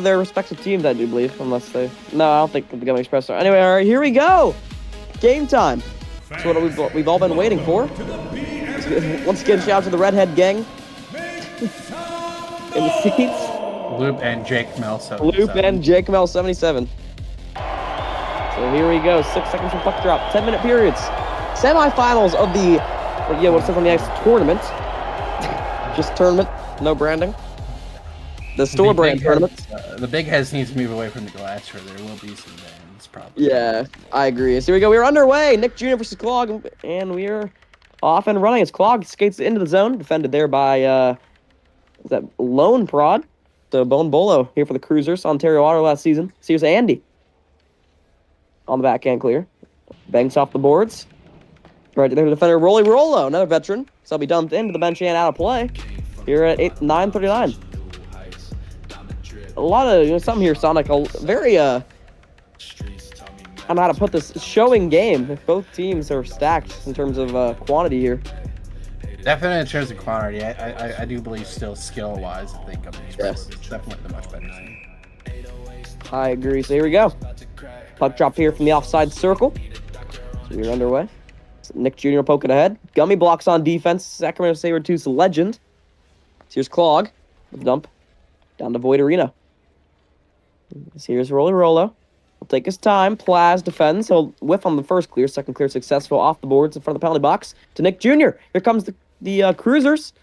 their respective teams, I do believe, unless they. No, I don't think the Gummy Express are. Anyway, all right, here we go. Game time. That's what we've all been waiting for. Once again, shout out to the Redhead gang in the seats. Loop and Jake Melso. Loop and Jake Mel 77. So here we go. 6 seconds from puck drop. 10-minute periods. Semifinals of the, what's it on the ice? Tournament. Just tournament. No branding. The store brand tournament. The big heads needs to move away from the glass, or there will be some bans, probably. Yeah, I agree. So here we go. We're underway. Nick Jr. versus Clog, and we're off and running as Clog skates into the zone. Defended there by, is that Lone Prod? The Bone Bolo here for the Cruisers. Ontario Otter last season. So here's Andy. On the backhand clear. Banks off the boards. Right there, the defender, Rolly Rollo, another veteran. So he'll be dumped into the bench and out of play. Here at 9:39. A lot of, something here, Sonic. A very, I don't know how to put this, showing game. Both teams are stacked in terms of quantity here. Definitely in terms of quantity, I do believe still skill-wise, I think Gummy Express is definitely the much better team. I agree. So here we go. Puck drop here from the offside circle. So we're underway. So Nick Jr. poking ahead. Gummy blocks on defense. Sacramento Sabertooth's legend. So here's Clog with the dump down to Void Arena. So here's Rolly Rollo. He'll take his time. Plaz defends. He'll whiff on the first clear. Second clear successful off the boards in front of the penalty box to Nick Jr. Here comes the Cruisers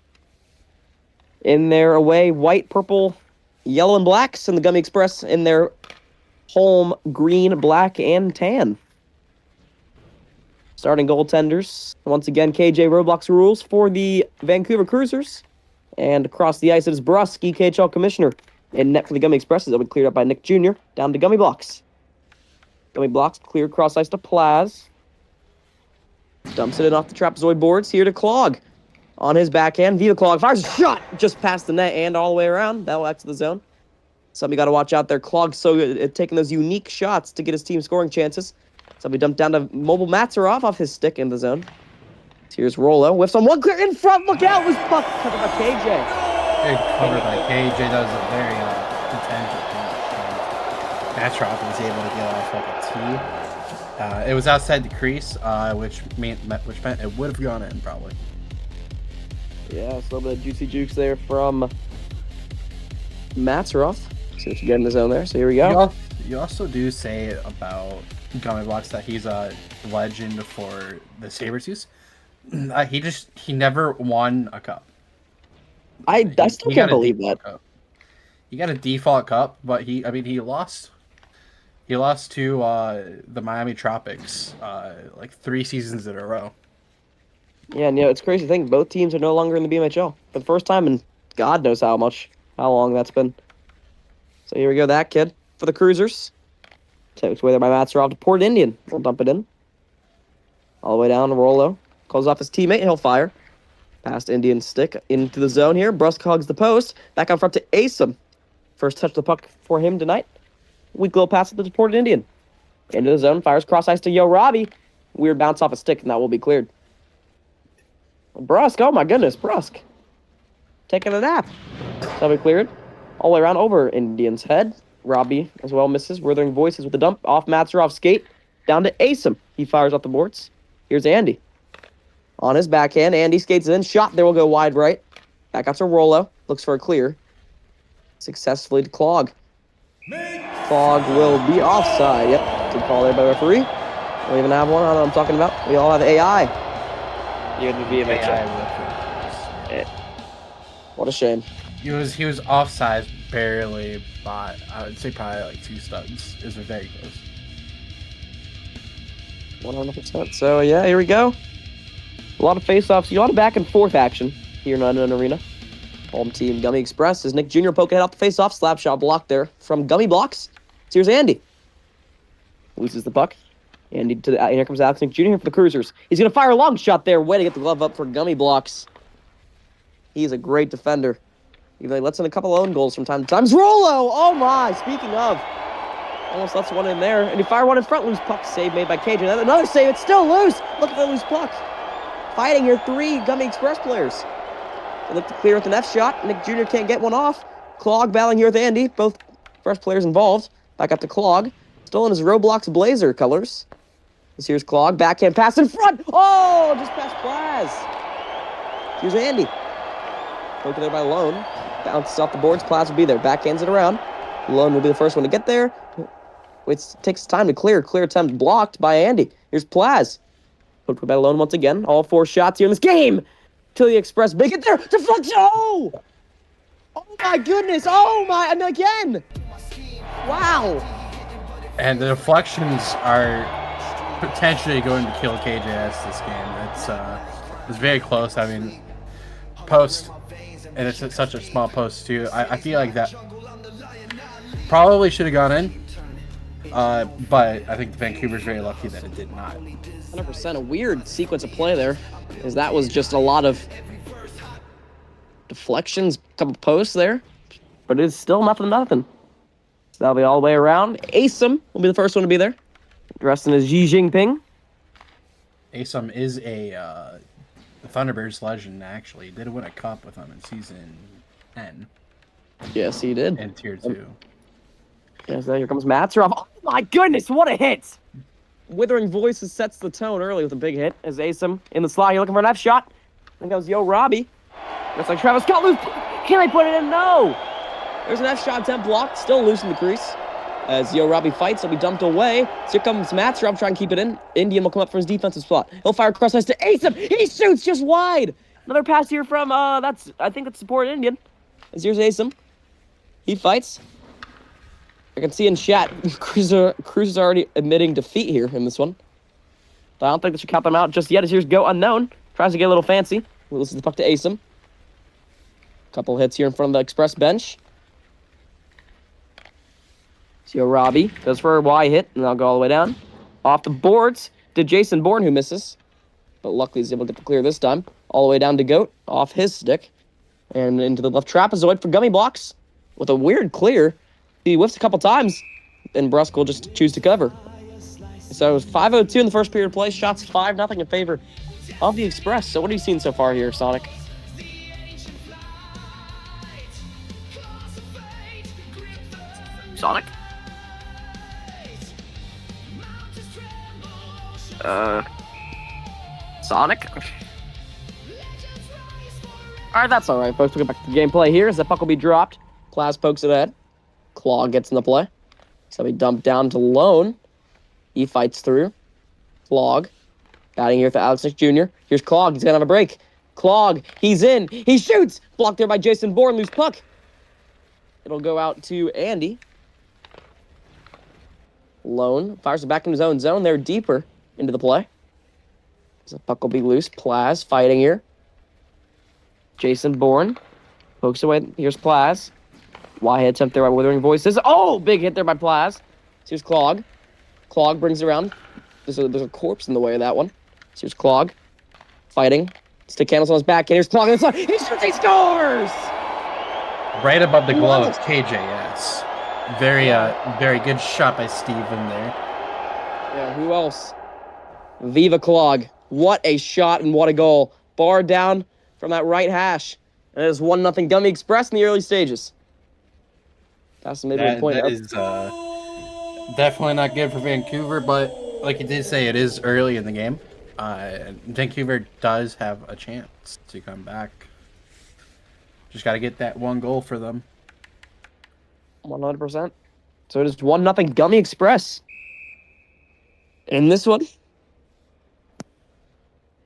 in their away white, purple, yellow, and blacks, and the Gummy Express in their home green, black, and tan. Starting goaltenders. Once again, KJ Roblox rules for the Vancouver Cruisers. And across the ice, it is Brusk, EKHL Commissioner. In net for the Gummy Express. It'll be cleared up by Nick Jr. Down to Gummy Blocks. Gummy Blocks cleared cross ice to Plaz. Dumps it in off the trapezoid boards. Here to Clog. On his backhand, Viva Clog fires a shot just past the net and all the way around. That'll exit the zone. Somebody got to watch out there. Clog's so good at taking those unique shots to get his team scoring chances. Somebody dumped down to Mobile Matzerov off his stick in the zone. Here's Rollo. Whiffs on one clear in front. Look out. Loose puck. Covered by KJ. Big cover by KJ. That was a very intense. Matzerov was able to get off like a tee. It was outside the crease, which meant it would have gone in probably. Yeah, it's a little bit of juicy jukes there from Matzerov. See what you get in the zone there. So here we go. You also do say about Gummy Blocks that he's a legend for the Sabretooths. He never won a cup. I still can't believe that. Cup. He got a default cup, but he lost. He lost to the Miami Tropics like 3 seasons in a row. Yeah, and it's crazy to think both teams are no longer in the BMHL for the first time in God knows how long that's been. So here we go, that kid for the Cruisers. Takes away there by Matzerov to Port Indian. We'll dump it in. All the way down to Rollo. Calls off his teammate. He'll fire. Past Indian stick into the zone here. Brusk hogs the post. Back out front to Asim. First touch of the puck for him tonight. Weak little pass to the Port Indian. Into the zone. Fires cross ice to Yo Robbie. Weird bounce off a stick, and that will be cleared. Brusk. Oh my goodness. Brusk. Taking a nap. That'll be cleared. All the way around over Indian's head. Robbie as well misses. Withering Voices with the dump off Matzerov's skate. Down to Asim. He fires off the boards. Here's Andy. On his backhand, Andy skates in. Shot there will go wide right. Back out to Rollo. Looks for a clear. Successfully to Clog. Clog will be offside. Yep. Good call there by the referee. We don't even have one. I don't know what I'm talking about. We all have AI. You had to be What a shame. He was offside barely, but I would say probably like 2 studs. It was very close. 100%. So yeah, here we go. A lot of face-offs, a lot of back and forth action here in London Arena. Home team Gummy Express as Nick Jr. poking head off the face-off. Slap shot blocked there from Gummy Blocks. So here's Andy. Loses the puck. Andy here comes Alex Nick Jr. for the Cruisers. He's going to fire a long shot there. Way to get the glove up for Gummy Blocks. He's a great defender. Even though he lets in a couple own goals from time to time. Rollo! Oh my! Speaking of. Almost lets one in there. And he fired one in front. Loose puck save made by KJ. Another save. It's still loose. Look at the loose puck. Fighting here, 3 Gummy Express players. They look to clear with the F shot. Nick Jr. can't get one off. Clog battling here with Andy. Both first players involved. Back up to Clog. Still in his Roblox Blazer colors. Here's Clog. Backhand pass in front. Oh, just past Plaz. Here's Andy. Poked there by Lone. Bounces off the boards. Plaz will be there. Backhands it around. Lone will be the first one to get there. It takes time to clear. Clear attempt blocked by Andy. Here's Plaz. Poked by Lone once again. All 4 shots here in this game. Till the Express. Big hit there. Deflection. Oh! Oh my goodness. Oh my. And again. Wow. And the deflections are potentially going to kill KJS this game. It's very close. I mean, post, and it's such a small post too. I feel like that probably should have gone in, but I think Vancouver's very lucky that it did not. 100%. A weird sequence of play there, because that was just a lot of deflections, couple posts there, but it's still nothing. So that'll be all the way around. Asim will be the first one to be there, dressed in his Xi Jinping. Asim is a Thunderbirds legend, actually. He did win a cup with them in season 10. Yes, he did. In tier 2. Yes, here comes Matzerov. Oh my goodness, what a hit! Withering Voices sets the tone early with a big hit as Asim in the slot. You're looking for an F shot. Then goes Yo Robbie. Looks like Travis got loose. Can I put it in? No! There's an F shot attempt blocked. Still loose in the crease. As Yo Robbie fights, he'll be dumped away. So here comes Matzerov trying to keep it in. Indian will come up from his defensive spot. He'll fire cross ice to Asim. He shoots just wide. Another pass here from, I think that's support Indian. As here's Asim. He fights. I can see in chat, Cruz is already admitting defeat here in this one. But I don't think they should count them out just yet. As here's Go Unknown. Tries to get a little fancy. Releases the puck to Asim. Couple hits here in front of the Express bench. So Robbie goes for a Y hit, and I'll go all the way down. Off the boards to Jason Bourne, who misses. But luckily he's able to get the clear this time. All the way down to Goat, off his stick. And into the left trapezoid for Gummy Blocks. With a weird clear. He whiffs a couple times, and Brusque will just choose to cover. So it was 5:02 in the first period of play. Shots 5-0 in favor of the Express. So what are you seeing so far here, Sonic? Sonic? Sonic? Alright, that's alright, folks. We'll get back to the gameplay here as the puck will be dropped. Plaz pokes it ahead. Claw gets in the play. So he dumped down to Lone. He fights through. Clog. Batting here for Alex Nick Jr. Here's Clog. He's going to have a break. Clog. He's in. He shoots. Blocked there by Jason Bourne. Loose puck. It'll go out to Andy. Lone. Fires it back into his own zone. They're deeper into the play. So the puck will be loose. Plaz fighting here. Jason Bourne. Pokes away. Here's Plaz. Y-head attempt there by Withering Voices. Oh! Big hit there by Plaz. Here's Clog. Clog brings it around. There's a corpse in the way of that one. Here's Clog. Fighting. Stick handles on his back. And here's Clog. And he shoots. He scores! Right above the glove of KJS. Very good shot by Steve in there. Yeah, who else? Viva Clog. What a shot and what a goal. Bar down from that right hash. And it is 1-0 Gummy Express in the early stages. That's the midway point. That is definitely not good for Vancouver, but like you did say, it is early in the game. Vancouver does have a chance to come back. Just got to get that one goal for them. 100%. So it is 1-0 Gummy Express. In this one,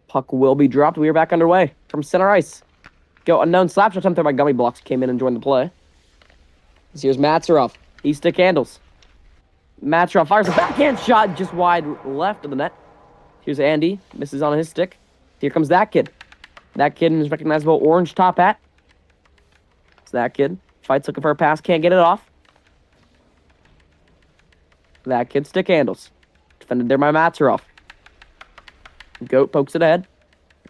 puck will be dropped. We are back underway from center ice. Go Unknown slap shot attempt there by Gummy Blocks. Came in and joined the play. Here's Matzerov. He stick handles. Matzerov fires a backhand shot just wide left of the net. Here's Andy. Misses on his stick. Here comes that kid. That kid in his recognizable orange top hat. It's that kid. Fights looking for a pass. Can't get it off. That kid stick handles. Defended there by Matzerov. Goat pokes it ahead.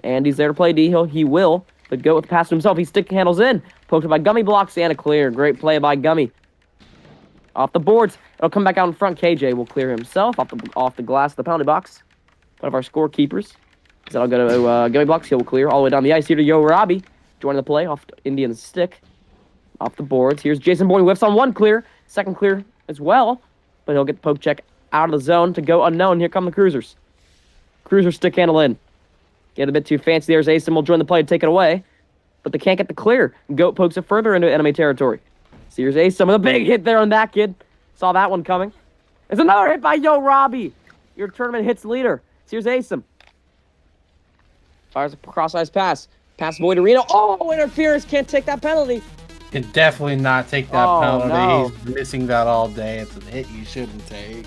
Andy's there to play D. He will. But Goat with the pass to himself. He stick handles in. Poked by Gummy Blocks and a clear. Great play by Gummy. Off the boards. It'll come back out in front. KJ will clear himself off the glass of the penalty box. One of our scorekeepers. So that'll go to Gummy Blocks. He'll clear all the way down the ice here to Yo Robbie. Joining the play off Indian's stick. Off the boards. Here's Jason Bourne. Whiffs on one clear. Second clear as well. But he'll get the poke check out of the zone to Go Unknown. Here come the Cruisers. Cruiser stick handle in. Get a bit too fancy. There's Asim will join the play to take it away. But they can't get the clear. Goat pokes it further into enemy territory. So here's Asim with a big hit there on that kid. Saw that one coming. There's another hit by Yo Robbie. Your tournament hits leader. So here's Asim. Fires a cross-ice pass. Pass Void Arena. Oh, interference. Can't take that penalty. Can definitely not take that Oh, penalty. no. He's missing that all day. It's a hit you shouldn't take.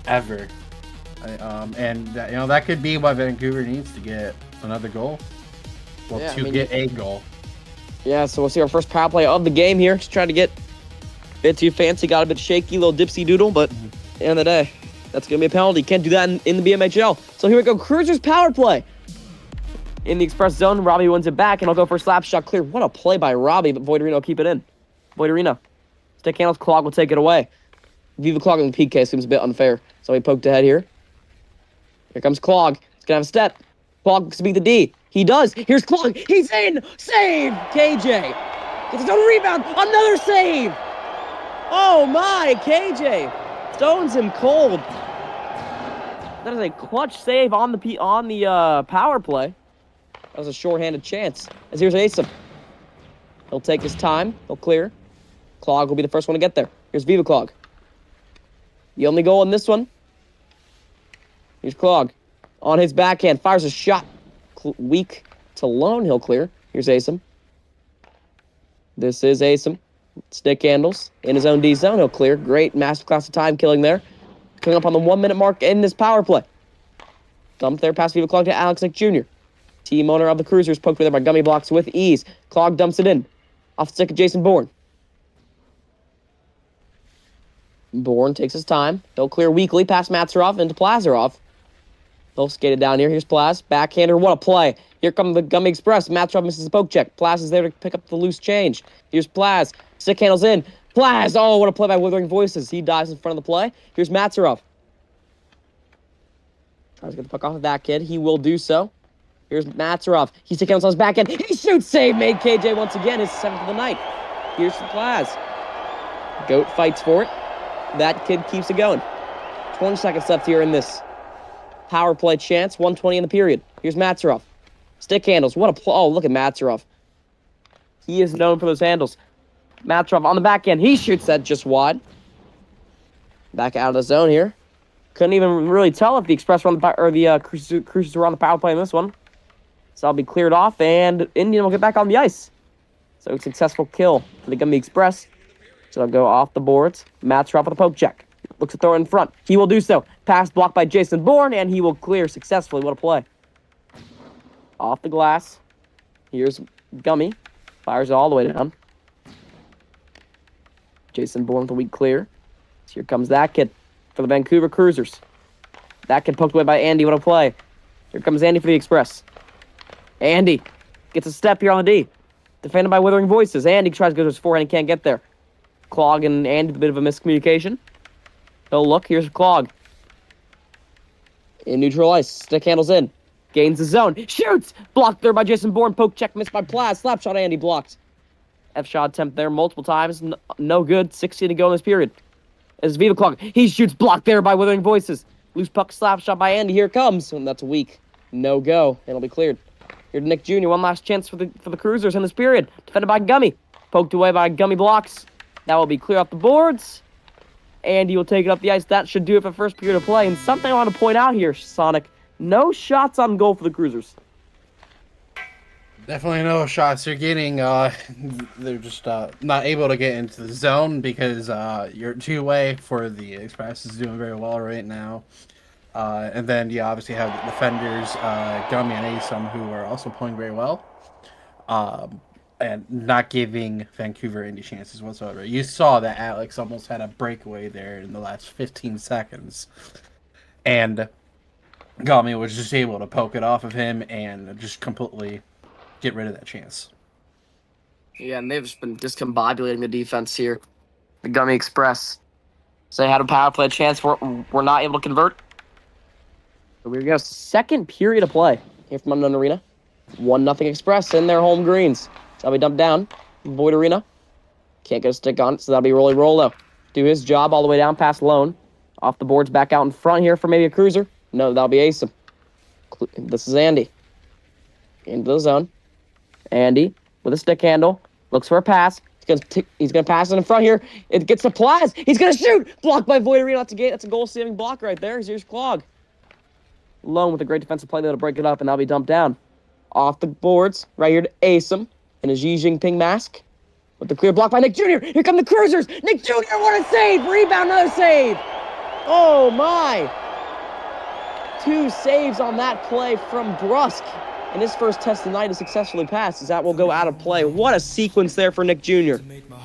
Ever. And that could be why Vancouver needs to get another goal. Well, Yeah, get a goal. Yeah, so we'll see our first power play of the game here. Just trying to get a bit too fancy, got a bit shaky, little dipsy doodle, but at the end of the day, that's going to be a penalty. Can't do that in the BMHL. So here we go, Cruisers power play. In the express zone, Robbie wins it back, and I'll go for a slap shot clear. What a play by Robbie, but Void Arena will keep it in. Void Arena. Stick handles, Clog will take it away. Viva Clog in the PK seems a bit unfair, so he poked ahead here. Here comes Clog. He's going to have a step. Clog looks to beat the D. He does. Here's Clog. He's in. Save. KJ gets his own rebound. Another save. Oh my, KJ stones him cold. That is a clutch save on the power play. That was a shorthanded chance. As here's Asim. He'll take his time. He'll clear. Clog will be the first one to get there. Here's Viva Clog. The only goal in this one. Here's Clog. On his backhand. Fires a shot. Weak to lone. He'll clear. Here's Asim. This is Asim. Stick handles. In his own D zone. He'll clear. Great masterclass of time killing there. Coming up on the 1 minute mark in this power play. Dump there past Viva Clog to Alex Nick Jr. Team owner of the Cruisers poked there by Gummy blocks with ease. Clog dumps it in. Off the stick of Jason Bourne. Bourne takes his time. He'll clear weakly past Matsarov into Plazarov. He'll skate it down here. Here's Plaz. Backhander. What a play. Here comes the Gummy Express. Matsarov misses the poke check. Plaz is there to pick up the loose change. Here's Plaz. Stick handles in. Plaz. Oh, what a play by Withering Voices. He dives in front of the play. Here's Matsarov. Tries to get the puck off of that kid. He will do so. Here's Matsarov. He's taking on his back end. He shoots. Save made. KJ once again. His 7th of the night. Here's the Plaz. Goat fights for it. That kid keeps it going. 20 seconds left here in this power play chance. 1:20 in the period. Here's Matsarov. Stick handles. What a play. Oh, look at Matsarov. He is known for those handles. Matsarov on the back end. He shoots that just wide. Back out of the zone here. Couldn't even really tell if the Express were on the Cruisers were on the power play in this one. So I'll be cleared off, and Indian will get back on the ice. So successful kill for the Gumby Express. So I'll go off the boards. Matsarov with a poke check. Looks to throw it in front. He will do so. Pass blocked by Jason Bourne, and he will clear successfully. What a play. Off the glass. Here's Gummy. Fires it all the way down. Jason Bourne with a weak clear. So here comes that kid for the Vancouver Cruisers. That kid poked away by Andy. What a play. Here comes Andy for the Express. Andy gets a step here on the D. Defended by Withering Voices. Andy tries to go to his forehand. He can't get there. Clog and Andy, a bit of a miscommunication. He'll look. Here's Clog. In neutral ice. Stick handles in. Gains the zone. Shoots! Blocked there by Jason Bourne. Poke check missed by Plaz. Slap shot Andy blocked. F-shot attempt there multiple times. No good. 16 to go in this period. As Viva Clog. He shoots. Blocked there by Withering Voices. Loose puck slap shot by Andy. Here it comes. And that's weak. No go. It'll be cleared. Here's Nick Jr. One last chance for the Cruisers in this period. Defended by Gummy. Poked away by Gummy blocks. That will be clear off the boards. Andy will take it up the ice. That should do it for first period of play. And something I want to point out here, Sonic. No shots on goal for the Cruisers. Definitely no shots they're getting. They're just not able to get into the zone because your two-way for the Express is doing very well right now. And then you obviously have the defenders, Gummy and Asim, who are also playing very well. And not giving Vancouver any chances whatsoever. You saw that Alex almost had a breakaway there in the last 15 seconds. And Gummy was just able to poke it off of him and just completely get rid of that chance. Yeah, and they've just been discombobulating the defense here. The Gummy Express. So they had a power play chance. We're not able to convert. So we go. Second period of play here from Unknown Arena. 1-0 Express in their home greens. So that'll be dumped down. Void Arena. Can't get a stick on it, so that'll be Rolly Rolo. Do his job all the way down past Lone. Off the boards, back out in front here for maybe a cruiser. No, that'll be Asim. This is Andy. Into the zone. Andy with a stick handle. Looks for a pass. He's gonna pass it in front here. It gets to Plaz. He's gonna shoot. Blocked by Voiderino. That's a gate. That's a goal-saving block right there. Here's Clog. Lone with a great defensive play there to break it up, and that'll be dumped down. Off the boards, right here to Asim in a Xi Jinping mask. With the clear block by Nick Jr. Here come the Cruisers. Nick Jr. What a save! Rebound, another save. Oh my! 2 saves on that play from Brusque. And his first test tonight is successfully passed, as that will go out of play. What a sequence there for Nick Jr.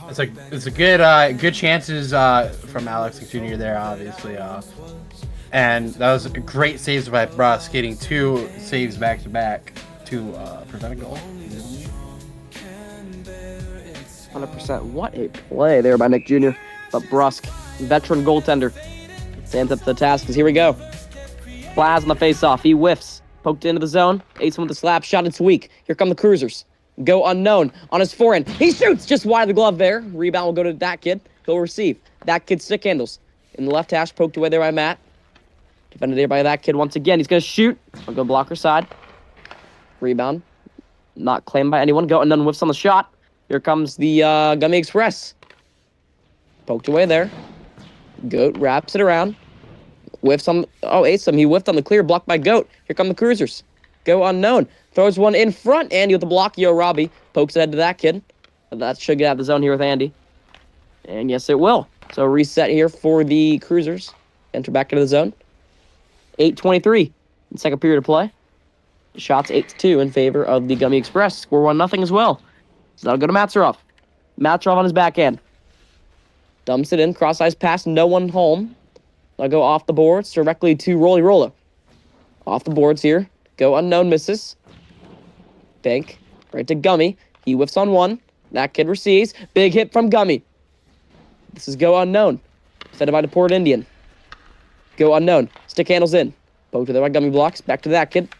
It's a good chances from Alex Jr. there, obviously. And that was a great saves by Brusque, getting 2 saves back to back to prevent a goal. 100%. What a play there by Nick Jr. But Brusque, veteran goaltender, stands up to the task. As here we go. Plaz on the face-off. He whiffs. Poked into the zone. Ace with the slap shot. It's weak. Here come the Cruisers. Go unknown on his forehand. He shoots just wide of the glove there. Rebound will go to that kid. He'll receive. That kid stick handles. In the left hash, poked away there by Matt. Defended there by that kid once again. He's going to shoot. I'll go blocker side. Rebound. Not claimed by anyone. Go unknown, whiffs on the shot. Here comes the Gummy Express. Poked away there. Goat wraps it around. Whiffs on... Oh, Asim. He whiffed on the clear. Blocked by Goat. Here come the Cruisers. Go unknown. Throws one in front. Andy with the block. Yo, Robbie. Pokes ahead to that kid. That should get out of the zone here with Andy. And yes, it will. So reset here for the Cruisers. Enter back into the zone. 8:23 in second period of play. Shots 8-2 in favor of the Gummy Express. Score 1-0 as well. So that'll go to Matsarov. Matsarov on his backhand. Dumps it in. Cross-ice pass. No one home. I'll go off the boards directly to Rolly Rolla. Off the boards here. Go unknown, misses. Bank. Right to Gummy. He whiffs on one. That kid receives. Big hit from Gummy. This is go unknown. Defended by the Port Indian. Go unknown. Stick handles in. Poked to the right Gummy blocks. Back to that kid.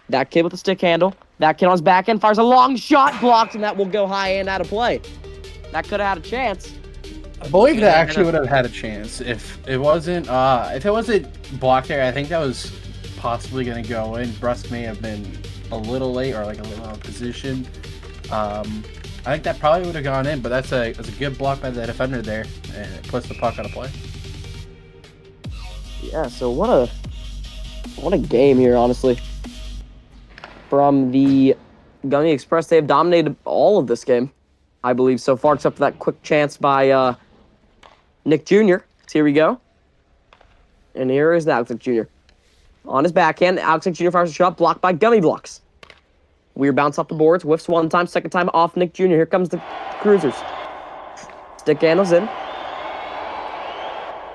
That kid with the stick handle. That kid on his back end fires a long shot. Blocked, and that will go high and out of play. That could have had a chance. I believe that actually would have had a chance if it wasn't blocked there. I think that was possibly going to go in. Brusque may have been a little late or like a little out of position. I think that probably would have gone in, but that's a good block by the defender there, and it puts the puck out of play. Yeah, so what a game here, honestly. From the Gummy Express, they have dominated all of this game, I believe, so far, except for that quick chance by Nick Jr. So here we go. And here is Alex Jr. On his backhand, Alex Jr. fires a shot, blocked by Gummy blocks. Weird bounce off the boards, whiffs one time, second time off Nick Jr. Here comes the Cruisers. Stick handles in.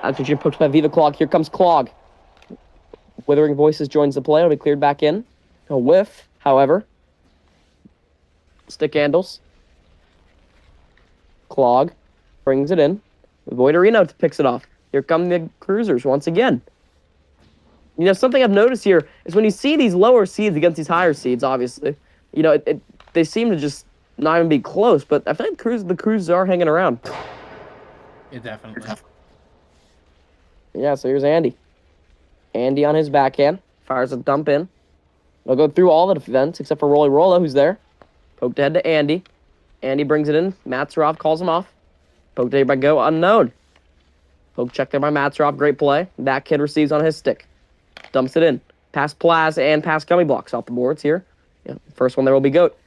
Alex Jr. poked by Viva Clog. Here comes Clog. Withering Voices joins the play. It'll be cleared back in. A whiff, however. Stick handles. Clog brings it in. Voiderino picks it off. Here come the Cruisers once again. You know, something I've noticed here is when you see these lower seeds against these higher seeds, obviously, you know, they seem to just not even be close, but I feel like the Cruisers are hanging around. It definitely. Yeah, so here's Andy. Andy on his backhand. Fires a dump in. They'll go through all the defense except for Rolly Rolla, who's there. Poked ahead to Andy. Andy brings it in. Matsarov calls him off. Poked ahead by Go unknown. Poke check there by Matsarov. Great play. That kid receives on his stick. Dumps it in. Pass Plaz and pass Gummy blocks off the boards here. Yeah, first one there will be Goat.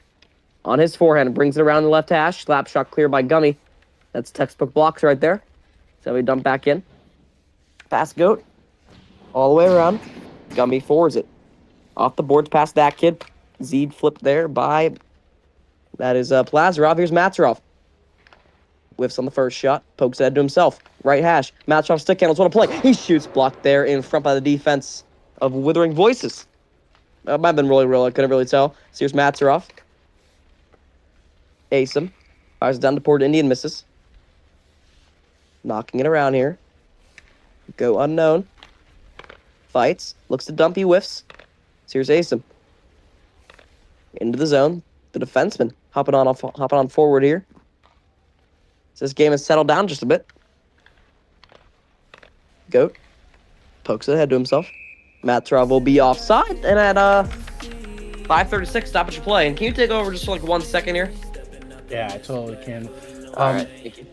On his forehand. Brings it around the left hash. Slap shot clear by Gummy. That's textbook blocks right there. So we dump back in. Pass Goat. All the way around. Gummy forwards it. Off the boards past that kid. Zed flipped there by... That is Plazarov. Here's Matsarov. Whiffs on the first shot. Pokes ahead to himself. Right hash. Matsarov stick handles. What a play. He shoots. Blocked there in front by the defense of Withering Voices. That might have been Rolly Roll. I couldn't really tell. So here's Matsarov. Asim. Fires down to Port Indian. Misses. Knocking it around here. Go unknown. Fights. Looks to dump. He whiffs. So here's Asim. Into the zone. The defenseman hopping on forward here. So this game has settled down just a bit. Goat pokes it ahead to himself. Matsarov will be offside, and at 5:36, stoppage of play. And can you take over just for like 1 second here? Yeah, I totally can. All right, thank you.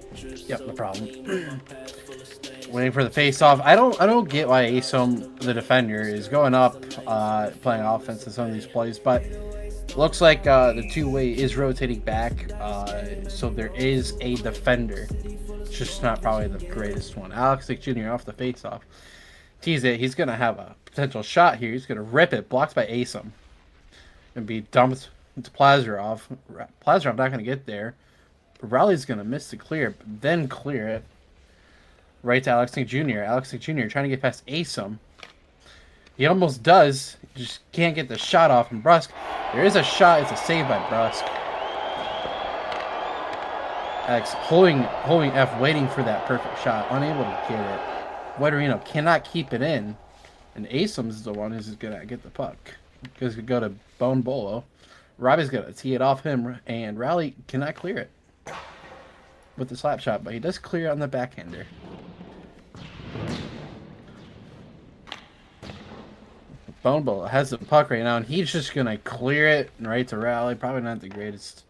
Yep, no problem. Waiting for the face-off. I don't get why Asom, the defender, is going up, playing offense in some of these plays, but looks like the two-way is rotating back, so there is a defender. It's just not probably the greatest one. Alex Jr. off the face-off. Tease it. He's gonna have a potential shot here. He's gonna rip it. Blocked by Asom. Gonna be dumped into Plazarov. Plazarov not gonna get there. Rowley's gonna miss the clear, then clear it. Right to Alex Jr. Alex Jr. trying to get past Asom. He almost does. Just can't get the shot off from Brusk. There is a shot. It's a save by Brusk. Alex holding F, waiting for that perfect shot. Unable to get it. Guadarino cannot keep it in. And Asom's the one who's going to get the puck. Because we go to Bone Bolo. Robbie's going to tee it off him. And Rowley cannot clear it with the slap shot. But he does clear on the backhander. Bone Bolo has the puck right now. And he's just going to clear it right to Rowley. Probably not the greatest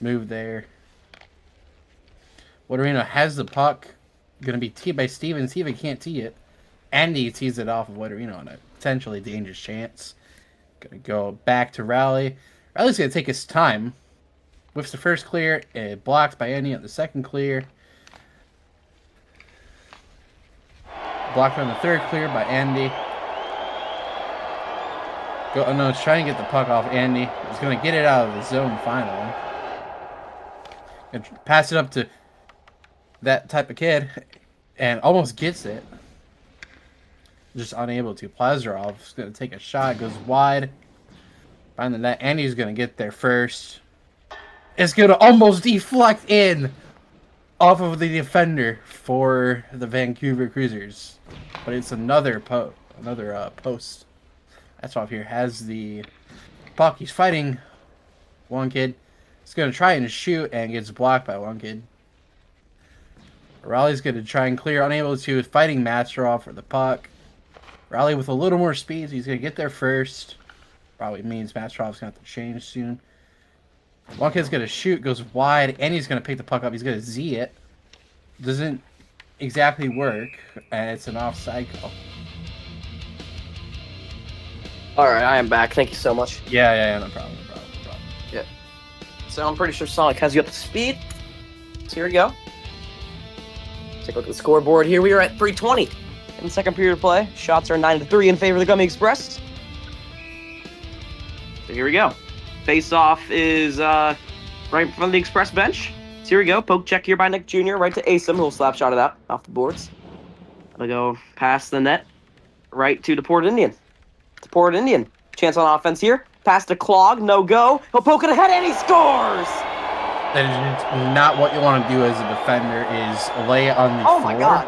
move there. Guadarino has the puck. Going to be teed by Steven. Steven can't tee it. Andy tees it off of Guadarino on a potentially dangerous chance. Going to go back to Rowley. Rowley's going to take his time. Whiffs the first clear. Blocked by Andy on the second clear. Blocked on the third clear by Andy. No, he's trying to get the puck off Andy. He's going to get it out of the zone finally. Going to pass it up to that type of kid. And almost gets it. Just unable to. Plazarov's going to take a shot. Goes wide. Find the net. Andy's going to get there first. It's going to almost deflect in off of the defender for the Vancouver Cruisers. But it's another post. That's off here. Has the puck. He's fighting one kid. He's going to try and shoot and gets blocked by one kid. Rowley's going to try and clear. Unable to. Fighting Masterov for the puck. Rowley with a little more speed. He's going to get there first. Probably means Masterov's going to have to change soon. One kid's going to shoot. Goes wide. And he's going to pick the puck up. He's going to Z it. Doesn't exactly work. And it's an offside call. All right, I am back. Thank you so much. Yeah, no problem. Yeah. So I'm pretty sure Sonic has you up to speed. So here we go. Take a look at the scoreboard here. We are at 3:20 in the second period of play. Shots are 9-3 in favor of the Gummy Express. So here we go. Face-off is right in front of the Express bench. So here we go. Poke check here by Nick Jr. right to Asom, who will slap shot it out off the boards. Gonna go past the net, right to the Port Indian. To Port Indian. Chance on offense here. Pass to Clog. No go. He'll poke it ahead and he scores! That is not what you want to do as a defender, is lay it on the floor. Oh my god.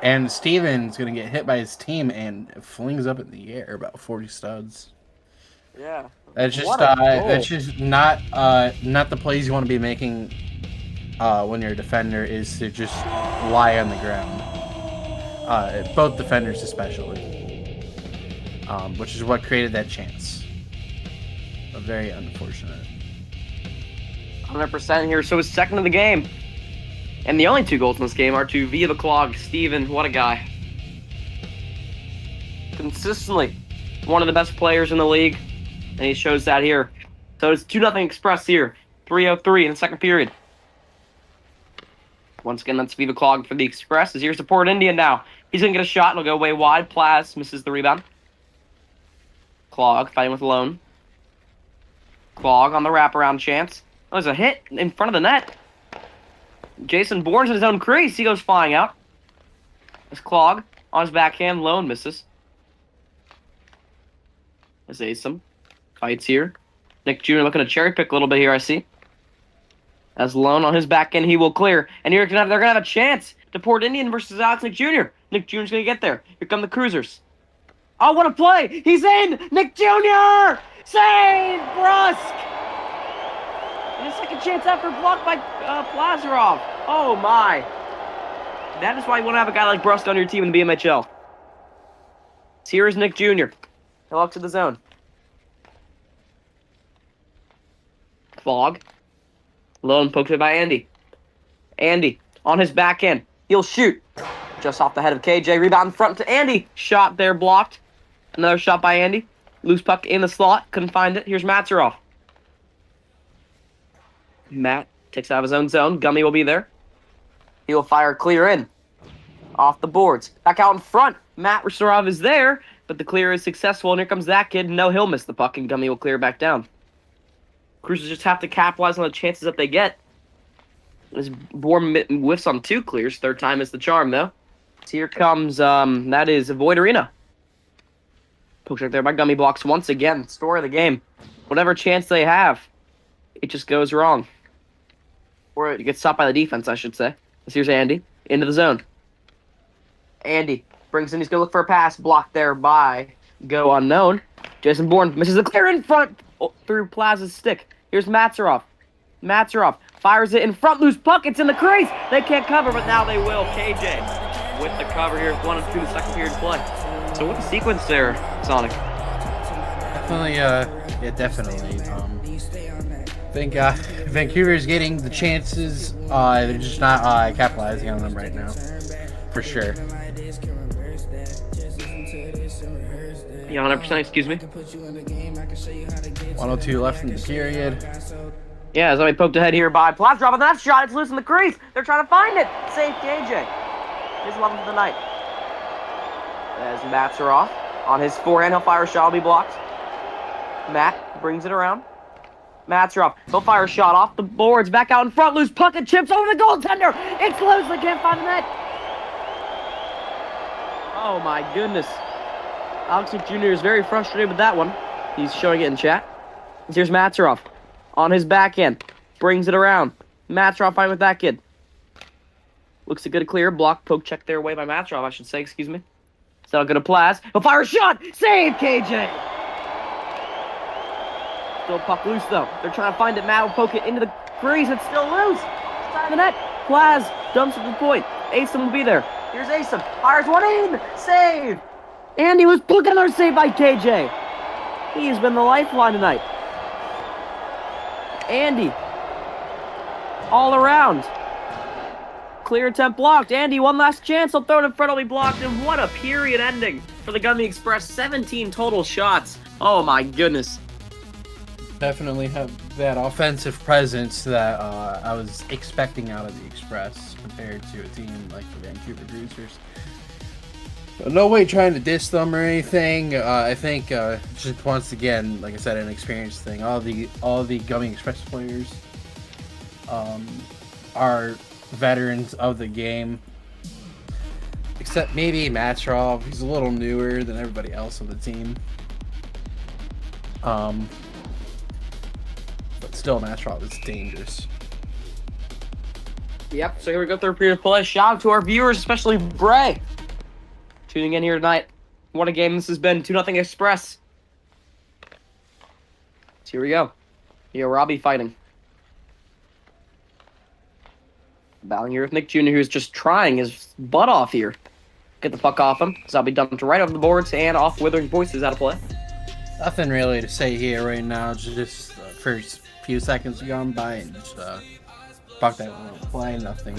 And Steven's going to get hit by his team and flings up in the air about 40 studs. Yeah. That's just not the plays you want to be making when you're a defender, is to just lie on the ground. Both defenders especially. Which is what created that chance. Very unfortunate. 100% here, so it's second of the game. And the only two goals in this game are to via the Clog. Steven, what a guy. Consistently one of the best players in the league. And he shows that here. So it's 2-0 Express here. 3:03 in the second period. Once again, that's Viva Clog for the Express. As here's the Port Indian now. He's going to get a shot. It'll go way wide. Plaz misses the rebound. Clog fighting with Lone. Clog on the wraparound chance. Oh, there's a hit in front of the net. Jason Bourne's in his own crease. He goes flying out. There's Clog on his backhand. Lone misses. There's Asom. Fights here. Nick Jr. looking to cherry pick a little bit here, I see. As Lone on his backhand, he will clear. And here they're going to have a chance to Port Indian versus Alex Nick Jr. Nick Jr.'s going to get there. Here come the Cruisers. Oh, what a play! He's in! Nick Jr. Save! Brusk! And a second chance after blocked by Plazarov. Oh, my. That is why you want to have a guy like Brusk on your team in the BMHL. So here is Nick Jr. He'll up to the zone. Spog. Lone poked it by Andy. Andy on his back end. He'll shoot. Just off the head of KJ. Rebound in front to Andy. Shot there blocked. Another shot by Andy. Loose puck in the slot. Couldn't find it. Here's Matzeroff. Matt takes out of his own zone. Gummy will be there. He will fire clear in. Off the boards. Back out in front. Matt Restorov is there, but the clear is successful, and here comes that kid. No, he'll miss the puck, and Gummy will clear back down. Cruisers just have to capitalize on the chances that they get. This Born whiffs on 2 clears. Third time is the charm, though. So here comes, that is Void Arena. Poked right there by Gummy blocks once again. Story of the game. Whatever chance they have, it just goes wrong. Or it gets stopped by the defense, I should say. So here's Andy. Into the zone. Andy brings in, he's going to look for a pass. Blocked there by Go Unknown. Jason Bourne misses the clear in front through Plaza's stick. Here's Matzeroff. Matzeroff fires it in front. Loose puck. It's in the crease. They can't cover, but now they will. KJ with the cover here. 1-2 the second period play. So what a sequence there, Sonic. Definitely, yeah, definitely. I think Vancouver's getting the chances. They're just not capitalizing on them right now, for sure. Yeah, 100%, excuse me. 102 left in the period. Yeah, somebody poked ahead here by Plazrov, and that shot, it's loose in the crease. They're trying to find it. Save KJ. His 11th of the night. As Matzeroff on his forehand, he'll fire a shot, will be blocked. Matt brings it around. Matzeroff, he'll fire a shot off the boards, back out in front, loose puck and chips over the goaltender. It's loose, they can't find the net. Oh my goodness. Alex Jr. is very frustrated with that one. He's showing it in chat. Here's Matzeroff on his back end. Brings it around. Matzeroff fine with that kid. Looks a good clear. Block, poke check their way by Matzeroff, I should say. Excuse me. Still good to Plaz. He'll fire a shot. Save, KJ. Still puck loose, though. They're trying to find it. Matt will poke it into the crease. It's still loose. Side of the net. Plaz dumps it to the point. Asim will be there. Here's Asim. Fires one in. Save. Andy was looking another save by KJ. He's been the lifeline tonight. Andy. All around. Clear attempt blocked. Andy, one last chance. He'll throw it in front. He'll be blocked. And what a period ending for the Gummy Express. 17 total shots. Oh, my goodness. Definitely have that offensive presence that I was expecting out of the Express compared to a team like the Vancouver Cruisers. No way trying to diss them or anything. I think just once again, like I said, an experience thing. All the Gummy Express players are veterans of the game, except maybe Matzeroff. He's a little newer than everybody else on the team. But still, Matzeroff is dangerous. Yep, so here we go, third period of play. Shout out to our viewers, especially Bray, tuning in here tonight. What a game this has been. 2-0 Express. So here we go. Yo, Robbie fighting. Battling here with Nick Jr., who's just trying his butt off here. Get the puck off him. So I'll be dumped right over the boards and off Withering Voices out of play. Nothing really to say here right now. Just first few seconds gone by and just fuck that little play. Nothing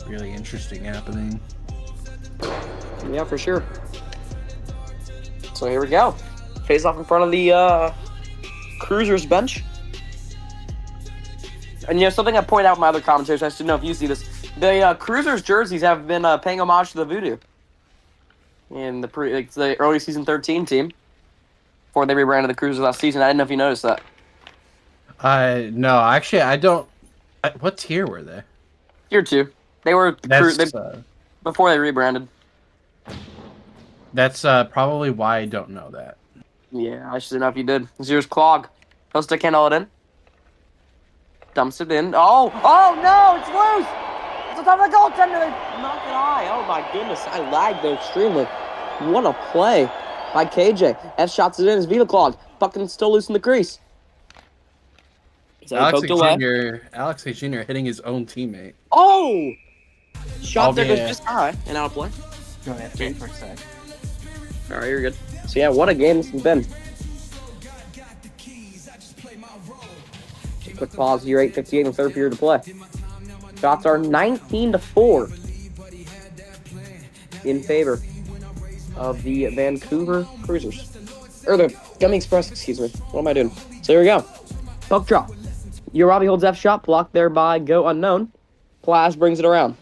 really interesting happening. Yeah, for sure. So here we go. Face off in front of the Cruisers bench. And you know, something I point out in my other commentaries, I just didn't know if you see this. The Cruisers jerseys have been paying homage to the Voodoo in the early season 13 team before they rebranded the Cruisers last season. I didn't know if you noticed that. No, actually, I don't. What tier were they? Tier 2. They were before they rebranded. That's probably why I don't know that. Yeah, I just didn't know if you did. Here's Clog. He'll stick handle it in. Dumps it in. Oh no, it's loose! It's on top of the goaltender. Knock it high. Oh my goodness, I lagged there extremely. What a play by KJ. F shots it in as Vita Clog. Fucking still loose in the crease. Alex Jr. hitting his own teammate. Oh! Shot there goes just high and out of play. Go ahead, wait for a sec. Alright, you're good. So yeah, what a game this has been. Quick pause here, 8:58 in the third period to play. Shots are 19-4 in favor of the Vancouver Cruisers. Or the Gummy Express, excuse me. What am I doing? So here we go. Puck drop. Urabi holds F shot, blocked there by Go Unknown. Plaz brings it around.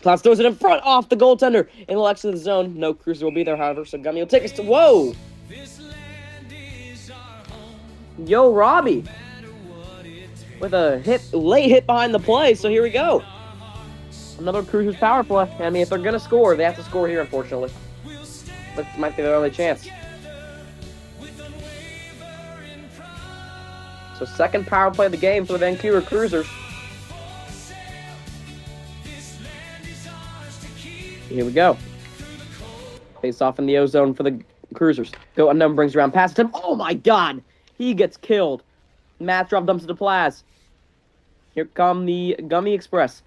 Plaz throws it in front, off the goaltender. In the left of the zone. No Cruiser will be there, however, so Gummy will take us to... Whoa! Yo, Robbie! With a late hit behind the play, so here we go. Another Cruisers power play. I mean, if they're going to score, they have to score here, unfortunately. But it might be their only chance. So second power play of the game for the Vancouver Cruisers. Here we go. Face off in the O-zone for the Cruisers. Go Unknown brings around past him. Oh my god! He gets killed. Matrov dumps it to Plaz. Here come the Gummy Express.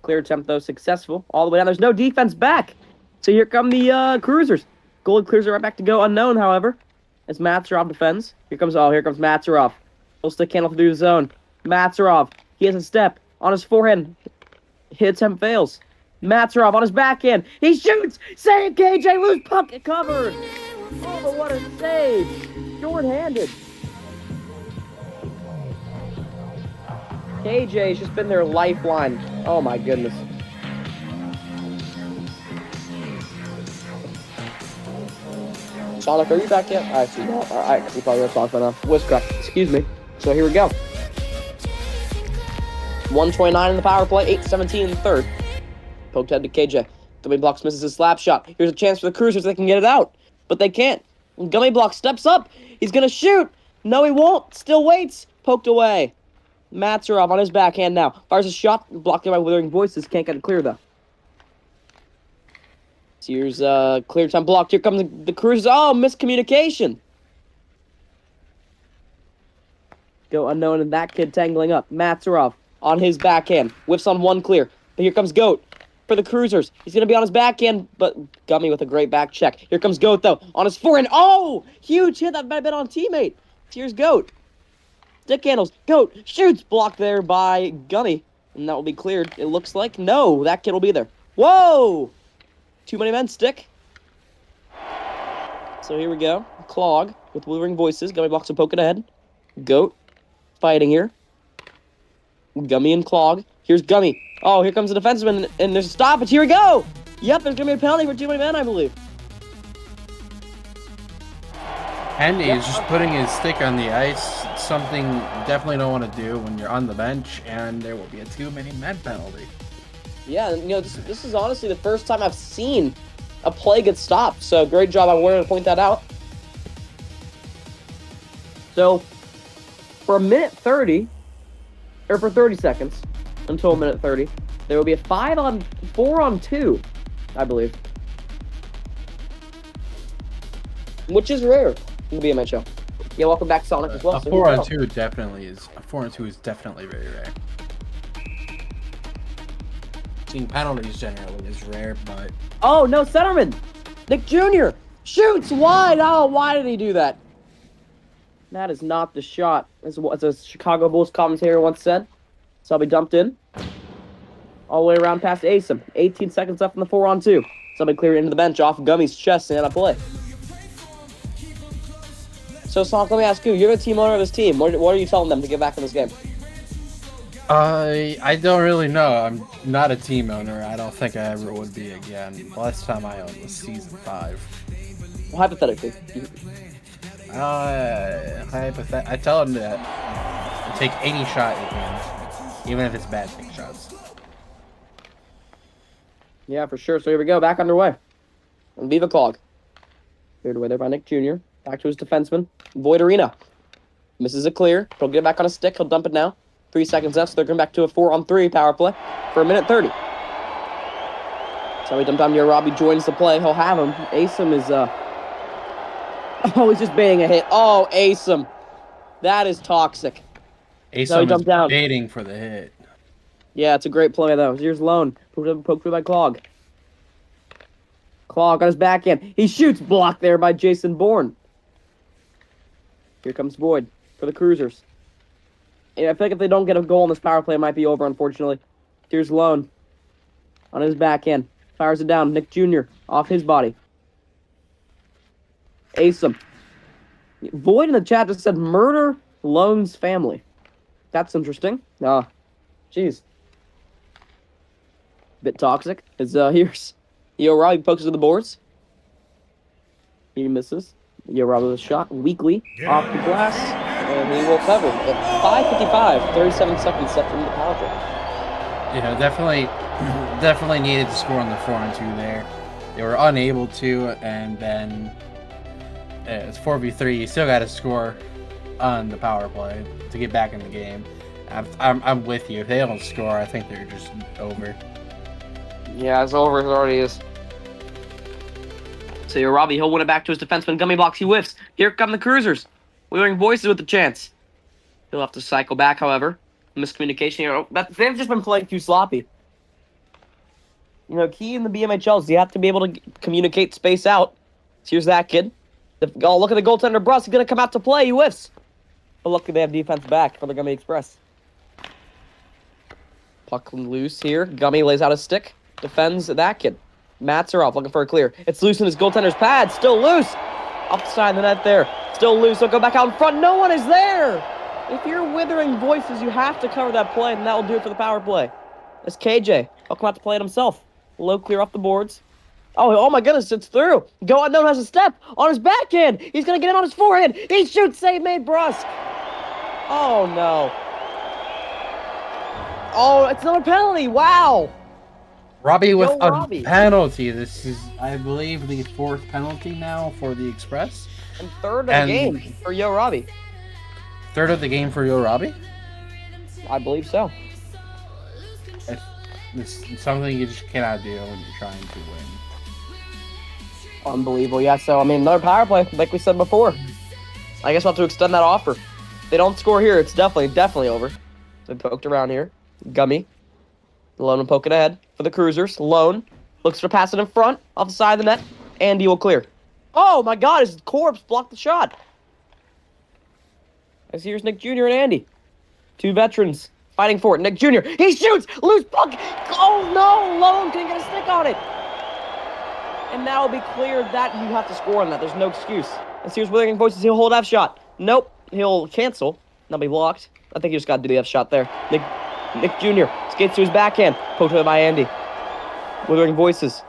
Clear attempt, though, successful. All the way down. There's no defense back. So here come the Cruisers. Gold clears it right back to Go Unknown, however. As Matsarov defends. Here comes Matsarov. He'll stick handle through the zone. Matsarov. He has a step on his forehand. Hit attempt fails. Matsarov on his backhand. He shoots! Save KJ! Loose puck covered! Oh, but what a save! Short-handed. KJ's just been their lifeline. Oh my goodness. Sonic, are you back yet? I see. Alright, we probably gonna talk about Wizcraft. Excuse me. So here we go. 1:29 in the power play, 8:17 in the third. Poked head to KJ. Gummy Blocks misses his slap shot. Here's a chance for the Cruisers. They can get it out, but they can't. Gummy Block steps up. He's gonna shoot. No, he won't. Still waits. Poked away. Matsarov on his backhand now. Fires a shot. Blocked by Withering Voices. Can't get it clear, though. So here's clear time blocked. Here comes the Cruisers. Oh, miscommunication. Go Unknown and that kid tangling up. Matsarov on his backhand. Whiffs on one clear. But here comes Goat for the Cruisers. He's going to be on his backhand, but Gummy with a great back check. Here comes Goat, though, on his forehand. Oh! Huge hit. That might have been on a teammate. Here's Goat. Stick handles. Goat shoots. Blocked there by Gummy. And that will be cleared, it looks like. No, that kid will be there. Whoa! Too many men, Stick. So here we go. Clog with Withering Voices. Gummy Blocks are poking ahead. Goat fighting here. Gummy and Clog. Here's Gummy. Oh, here comes the defenseman, and there's a stoppage. Here we go! Yep, there's going to be a penalty for too many men, I believe. And he's just putting his stick on the ice, something you definitely don't want to do when you're on the bench, and there will be a too many men penalty. Yeah, you know, this is honestly the first time I've seen a play get stopped, so great job on Warner to point that out. So, for a minute 30, or for 30 seconds, until a minute 30, there will be a 4-on-2, I believe. Which is rare in the BMHL. Yeah, welcome back, Sonic, as well. A 4-on-2 definitely is. A 4-on-2 is definitely very rare. Seeing penalties generally is rare, but... Oh, no, centerman! Nick Jr. shoots wide! Oh, why did he do that? That is not the shot, as a Chicago Bulls commentator once said. So I'll be dumped in. All the way around past Asim. 18 seconds left in the 4-on-2. Somebody cleared into the bench off Gummy's chest and out of play. So, Sonic, let me ask you. You're the team owner of this team. What are you telling them to get back in this game? I don't really know. I'm not a team owner. I don't think I ever would be again. The last time I owned was season 5. Well, hypothetically. I tell them to take any shot you can, even if it's bad take shots. Yeah, for sure. So here we go. Back underway. And Viva Clog. Cleared away there by Nick Jr. Back to his defenseman. Void Arena. Misses a clear. He'll get back on his stick. He'll dump it now. 3 seconds left, so they're going back to a 4-on-3 power play for a minute 30. So we dump down here. Robbie joins the play. He'll have him. Asim is, Oh, he's just baiting a hit. Oh, Asim. That is toxic. Asim is baiting for the hit. Yeah, it's a great play, though. Here's Lone. Poked through by Clog. Clog on his backhand. He shoots. Blocked there by Jason Bourne. Here comes Boyd for the Cruisers. I feel like if they don't get a goal on this power play, it might be over, unfortunately. Here's Lone on his backhand. Fires it down. Nick Jr. off his body. Ace him. Void in the chat just said murder Lone's family. That's interesting. Jeez. Bit toxic. Here's Yo Robbie pokes to the boards. He misses. Yo Robbie with a shot weakly off the glass. And he will cover. At 5:55, 37 seconds left in the power play. You know, definitely needed to score on the 4-on-2 there. They were unable to, and then it's 4v3. You still got to score on the power play to get back in the game. I'm with you. If they don't score, I think they're just over. Yeah, it's over. It already is. So Yo Robbie, he'll win it back to his defenseman. Gummy blocks, he whiffs. Here come the Cruisers. Wearing voices with the chance. He'll have to cycle back, however. Miscommunication here. They've just been playing too sloppy. You know, key in the BMHL is you have to be able to communicate space out. So here's that kid. Oh, look at the goaltender, Bruss. He's going to come out to play. He whiffs. But luckily they have defense back for the Gummy Express. Puck loose here. Gummy lays out a stick. Defends that kid. Mats are off, looking for a clear. It's loose in his goaltender's pad. Still loose. Upside the net there. Still loose. They'll go back out in front. No one is there. If you're withering voices, you have to cover that play, and that will do it for the power play. It's KJ. He'll come out to play it himself. Low clear off the boards. Oh my goodness, it's through. Go Unknown has a step on his backhand. He's going to get it on his forehand. He shoots, save made, Brusque. Oh, no. Oh, it's another penalty. Wow. Robbie with a Robbie. penalty. This is, I believe, the 4th penalty now for the Express. And third of the game for Yo Robbie. 3rd of the game for Yo Robbie? I believe so. It's something you just cannot do when you're trying to win. Unbelievable, yeah. So, I mean, another power play, like we said before. I guess we'll have to extend that offer. If they don't score here, it's definitely over. So, poked around here. Gummy. Lone will poke it ahead for the Cruisers. Lone looks to pass it in front, off the side of the net. Andy will clear. Oh, my God, his corpse blocked the shot. As here's Nick Jr. and Andy. Two veterans fighting for it. Nick Jr. He shoots! Loose puck! Oh, no! Lone couldn't get a stick on it. And now it'll be clear that you have to score on that. There's no excuse. And here's Withering Voices. He'll hold F shot. Nope. He'll cancel. That'll be blocked. I think you just got to do the F shot there. Nick Jr. skates to his backhand. Poked away by Andy. Withering Voices.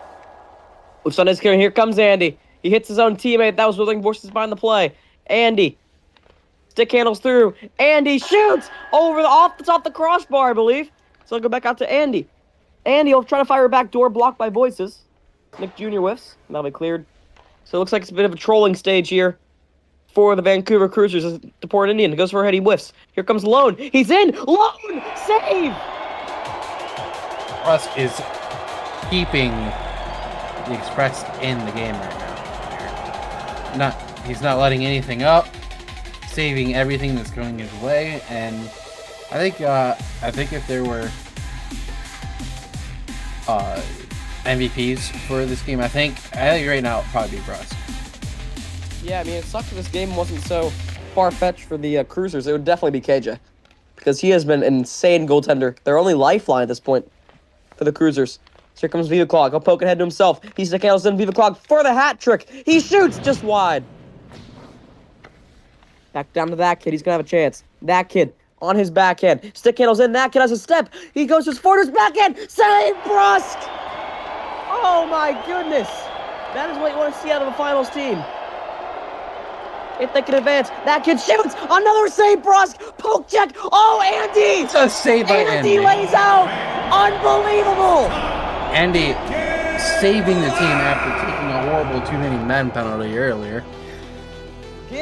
Looks on his carry. Here comes Andy. He hits his own teammate. That was Withering Voices behind the play. Andy. Stick handles through. Andy shoots! It's off the crossbar, I believe. So I'll go back out to Andy. Andy will try to fire a back door, blocked by Voices. Nick Jr. whiffs. That'll be cleared. So it looks like it's a bit of a trolling stage here for the Vancouver Cruisers as the Port Indian goes for a head. He whiffs. Here comes Lone. He's in! Lone! Save! Brusque is keeping the Express in the game right now. He's not letting anything up, saving everything that's going his way, and I think if there were MVPs for this game, I think right now it'd probably be Brusque. Yeah, I mean, it sucks that this game wasn't so far-fetched for the Cruisers. It would definitely be KJ, because he has been an insane goaltender. Their only lifeline at this point for the Cruisers. So here comes Viva Clog. He'll poke ahead to himself. He's the handles in Viva Clog for the hat trick. He shoots just wide. Back down to that kid. He's going to have a chance. That kid on his backhand. Stick handles in. That kid has a step. He goes to his forwarder's backhand. Save Brusque! Oh my goodness. That is what you want to see out of a finals team. If they can advance. That kid shoots. Another save, Brusque. Poke check. Oh, Andy. It's a save by Andy. Andy lays out. Unbelievable. Andy saving the team after taking a horrible too many men penalty earlier.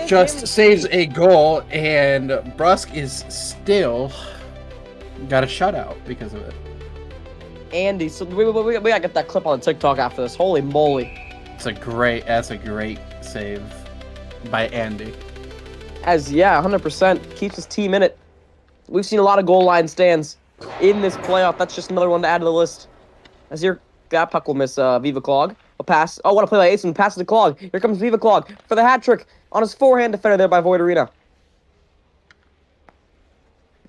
Just saves a goal, and Brusque is still got a shutout because of it. Andy, so we gotta get that clip on TikTok after this. Holy moly. That's a great save by Andy. 100% keeps his team in it. We've seen a lot of goal line stands in this playoff. That's just another one to add to the list. As here, that puck will miss Viva Clog. A pass. Oh, what a play by Asen. Passes to Clog. Here comes Viva Clog for the hat trick on his forehand defender there by Void Arena.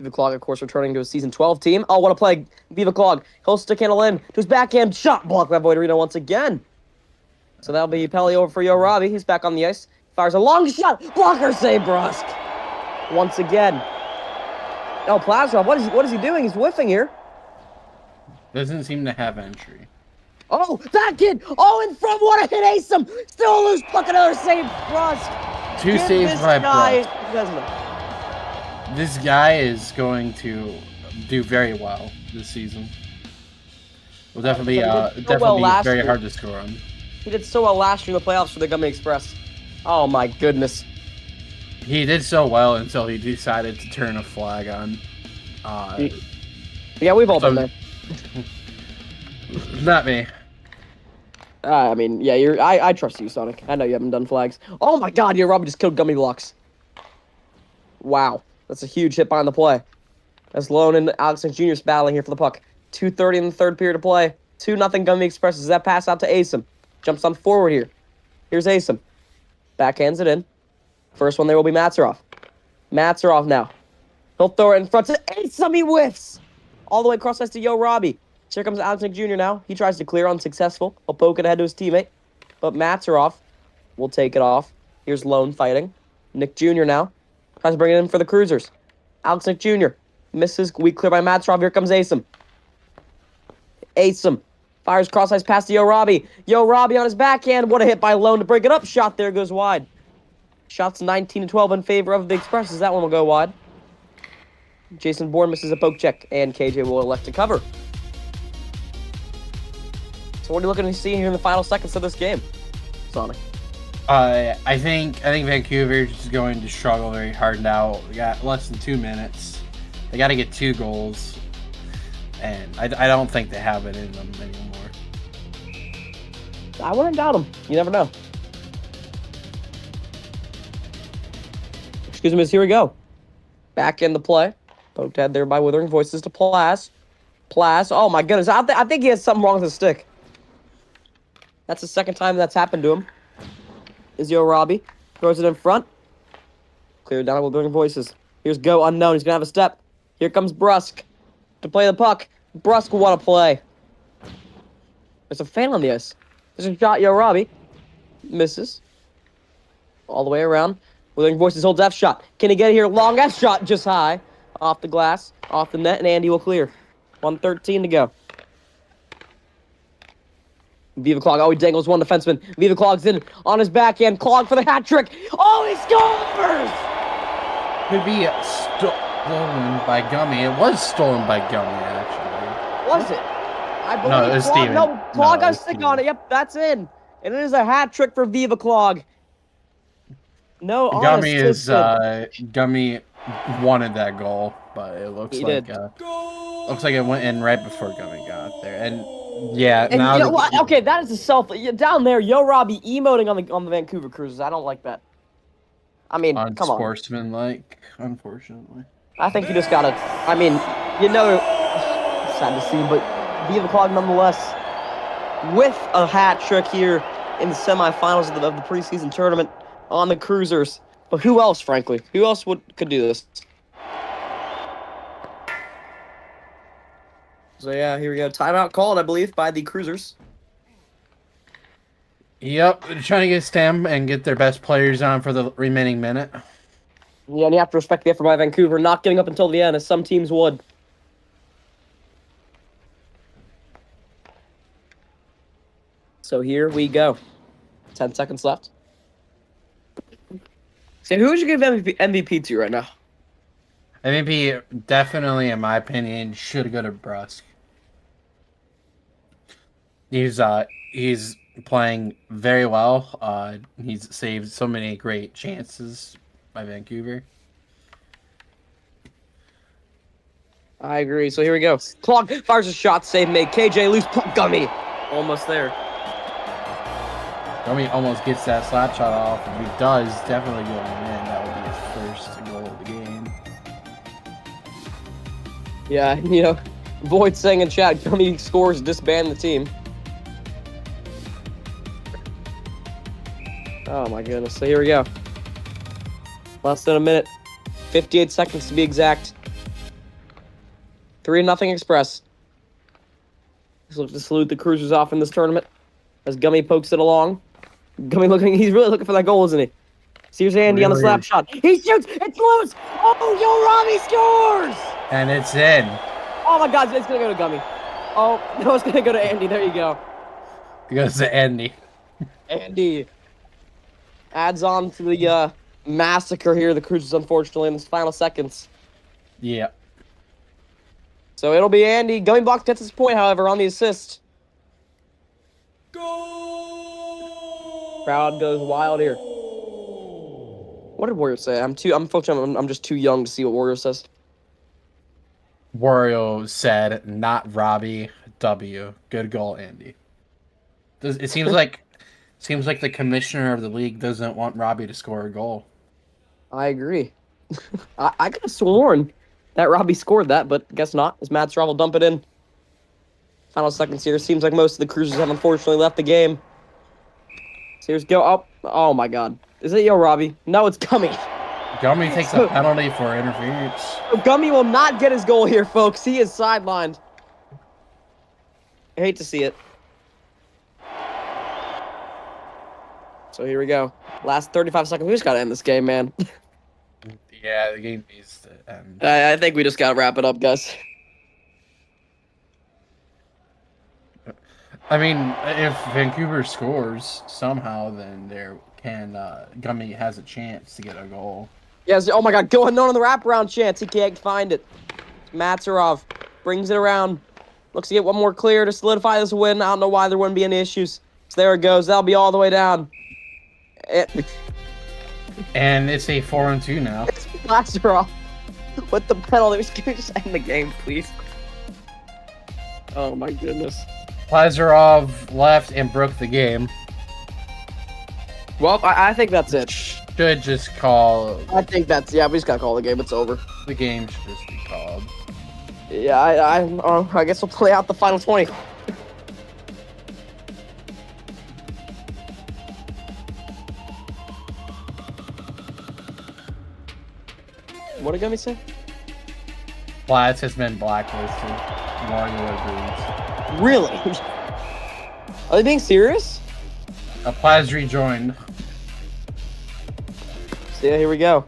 Viva Clog, of course, returning to his season 12 team. Oh, what a play. Viva Clog. He'll stick handle in to his backhand shot. Blocked by Voiderino once again. So that'll be Pelly over for Yo Robbie. He's back on the ice. Fires a long shot. Blocker save, Brusque. Once again. Oh, Plazma, what is he doing? He's whiffing here. Doesn't seem to have entry. Oh, that kid! Oh, in front, what a hit, Asim! Still a loose puck, another save, Brusque. Two Give saves this by guy- Brusque. This guy is going to do very well this season. Will definitely, He did so definitely well be last very year. hard to score on. He did so well last year in the playoffs for the Gummy Express. Oh my goodness. He did so well until he decided to turn a flag on. Yeah, we've all been there. Not me. I mean, yeah, I trust you, Sonic. I know you haven't done flags. Oh my god, your Robbie just killed Gummy Blocks. Wow. That's a huge hit behind the play. As Lone and Alex St. Jr. battling here for the puck. 2:30 in the third period of play. 2-0 Gummy Express. Does that pass out to Asim? Jumps on forward here. Here's Asim. Backhands it in. First one there will be Matsaroff. Matsaroff now. He'll throw it in front to Asim. He whiffs. All the way across ice to Yo Robbie. Here comes Alex Nick Jr. now. He tries to clear, unsuccessful. He'll poke it ahead to his teammate. But Matsaroff will take it off. Here's Lone fighting. Nick Jr. now. Tries to bring it in for the Cruisers. Alex Nick Jr. misses. Weak clear by Matsaroff. Here comes Asim. Asim fires cross ice pass to Yo Robbie. Yo Robbie on his backhand. What a hit by Lone to break it up. Shot there goes wide. Shots 19-12 in favor of the Express. That one will go wide. Jason Bourne misses a poke check, and KJ will elect to cover. So what are you looking to see here in the final seconds of this game, Sonic? I think Vancouver is going to struggle very hard now. We got less than 2 minutes. They got to get 2 goals, and I don't think they have it in them anymore. I wouldn't doubt him. You never know. Excuse me, here we go. Back in the play. Poked head there by Withering Voices to Plaz. Plaz, oh my goodness. I think he has something wrong with his stick. That's the second time that's happened to him. Is Yo Robbie. Throws it in front. Cleared down with Withering Voices. Here's Go Unknown. He's going to have a step. Here comes Brusque to play the puck. Brusque, what a play. There's a fan on the ice. There's a shot, Yo Robbie. Misses. All the way around. Withering Voices holds F shot. Can he get it here? Long F shot, just high. Off the glass, off the net, and Andy will clear. 1:13 to go. Viva Clog, oh, he dangles one defenseman. Viva Clog's in on his backhand. Clog for the hat trick. Oh, he scores! Could be stolen by Gummy. It was stolen by Gummy, actually. Was it? I believe No, it was Clog. Steven. No, No, Clog it got a was stick Steven. on it. Yep, that's in. And it is a hat trick for Viva Clog. No, Gummy honest Gummy wanted that goal, but it looks He like did. looks like it went in right before Gummy got there. And yeah, And now you know what? Okay, that is a down there. Yo Robbie emoting on the Vancouver Cruisers. I don't like that. I mean, come on. unsportsmanlike, unfortunately. I think you just gotta. I mean, you know, it's sad to see, but Viva Clog nonetheless with a hat trick here in the semifinals of the preseason tournament on the Cruisers. But who else, frankly? Who else could do this? So yeah, here we go. Timeout called, I believe, by the Cruisers. Yep, they're trying to get stem and get their best players on for the remaining minute. Yeah, and you have to respect the effort by Vancouver, not getting up until the end, as some teams would. So here we go. 10 seconds left. So who would you give MVP to right now? MVP definitely, in my opinion, should go to Brusque. He's playing very well. He's saved so many great chances by Vancouver. I agree. So here we go. Clog fires a shot, save made. KJ loose puck, Gummy. Almost there. Gummy almost gets that slap shot off. If he does, definitely going in. That would be his first goal of the game. Yeah, you know, Void saying in chat, Gummy scores, disband the team. Oh my goodness. So here we go. Less than a minute. 58 seconds to be exact. 3-0 Express. Just look to salute the cruisers off in this tournament as Gummy pokes it along. Gummy he's really looking for that goal, isn't he? So here's Andy on the slap shot. He shoots! It's loose! Oh, Yo Robbie scores! And it's in. Oh my god, it's gonna go to Gummy. Oh, no, it's gonna go to Andy. There you go. It goes to Andy. Andy adds on to the massacre here, the Cruisers, unfortunately, in the final seconds. Yeah. So it'll be Andy. Gummy Block gets his point, however, on the assist. Goal! Crowd goes wild here. What did Warrior say? I'm just too young to see what Warrior says. Wario said, "Not Robbie. W. Good goal, Andy." It seems like the commissioner of the league doesn't want Robbie to score a goal. I agree. I could have sworn that Robbie scored that, but guess not. As Matt Straw will dump it in. Final seconds here. Seems like most of the Cruisers have unfortunately left the game. So here's go up. Oh my god. Is it Yo Robbie? No, it's Gummy. Gummy takes a penalty for interference. So Gummy will not get his goal here, folks. He is sidelined. I hate to see it. So here we go. Last 35 seconds. We just got to end this game, man. Yeah, the game needs to end. I think we just got to wrap it up, guys. I mean, if Vancouver scores somehow, then Gummy has a chance to get a goal. Yes. Oh my god. Going on the wraparound chance. He can't find it. Matsarov brings it around. Looks to get one more clear to solidify this win. I don't know why there wouldn't be any issues. So there it goes. That'll be all the way down. And it's a 4-2 now. It's Matsarov with the penalty. Can we just end the game, please? Oh my goodness. Plazarov left and broke the game. Well, I think that's it. Should just call I think that's, yeah, we just gotta call the game. It's over. the game. Should just be called. Yeah, I guess we'll play out the final 20. What did Gummy say? Plaz has been blacklisted. Wario agrees. Really? Are they being serious? Plaz rejoined. So yeah, here we go.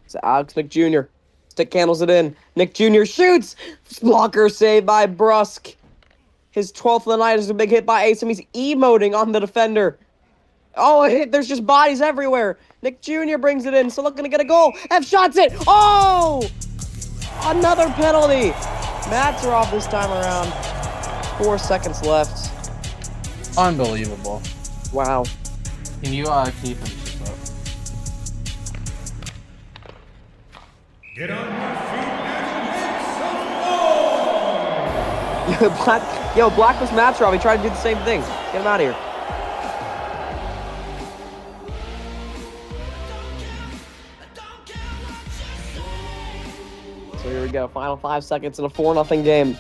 It's Alex Nick Jr. Stick handles it in. Nick Jr. shoots! Blocker saved by Brusk. His 12th of the night is a big hit by Asim. He's emoting on the defender. Oh, a hit. There's just bodies everywhere. Nick Jr. brings it in. So looking to get a goal. F shots it. Oh! Another penalty. Matsarov this time around. 4 seconds left. Unbelievable. Wow. Can you keep him this up? Get on your feet and hit some ball! Yo, Black was Matsarov. He tried to do the same thing. Get him out of here. So here we go. Final 5 seconds in a 4-0 game.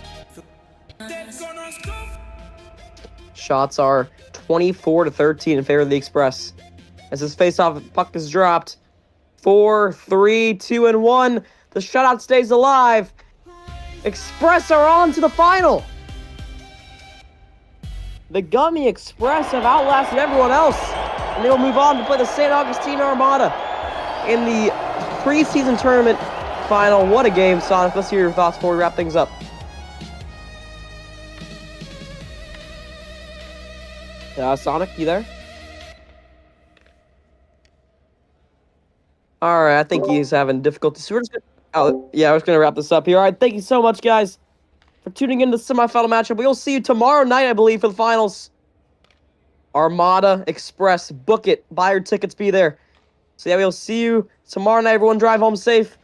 Shots are 24-13 in favor of the Express. As this face-off puck is dropped. 4, 3, 2, and 1. The shutout stays alive. Express are on to the final. The Gummy Express have outlasted everyone else. And they will move on to play the St. Augustine Armada in the preseason tournament final. What a game, Sonic. Let's hear your thoughts before we wrap things up. Sonic, you there? All right, I think he's having difficulty. So we're just gonna, we're just gonna wrap this up here. All right, thank you so much, guys, for tuning in to the semifinal matchup. We'll see you tomorrow night, I believe, for the finals. Armada Express, book it, buy your tickets, be there. So yeah, we'll see you tomorrow night. Everyone, drive home safe.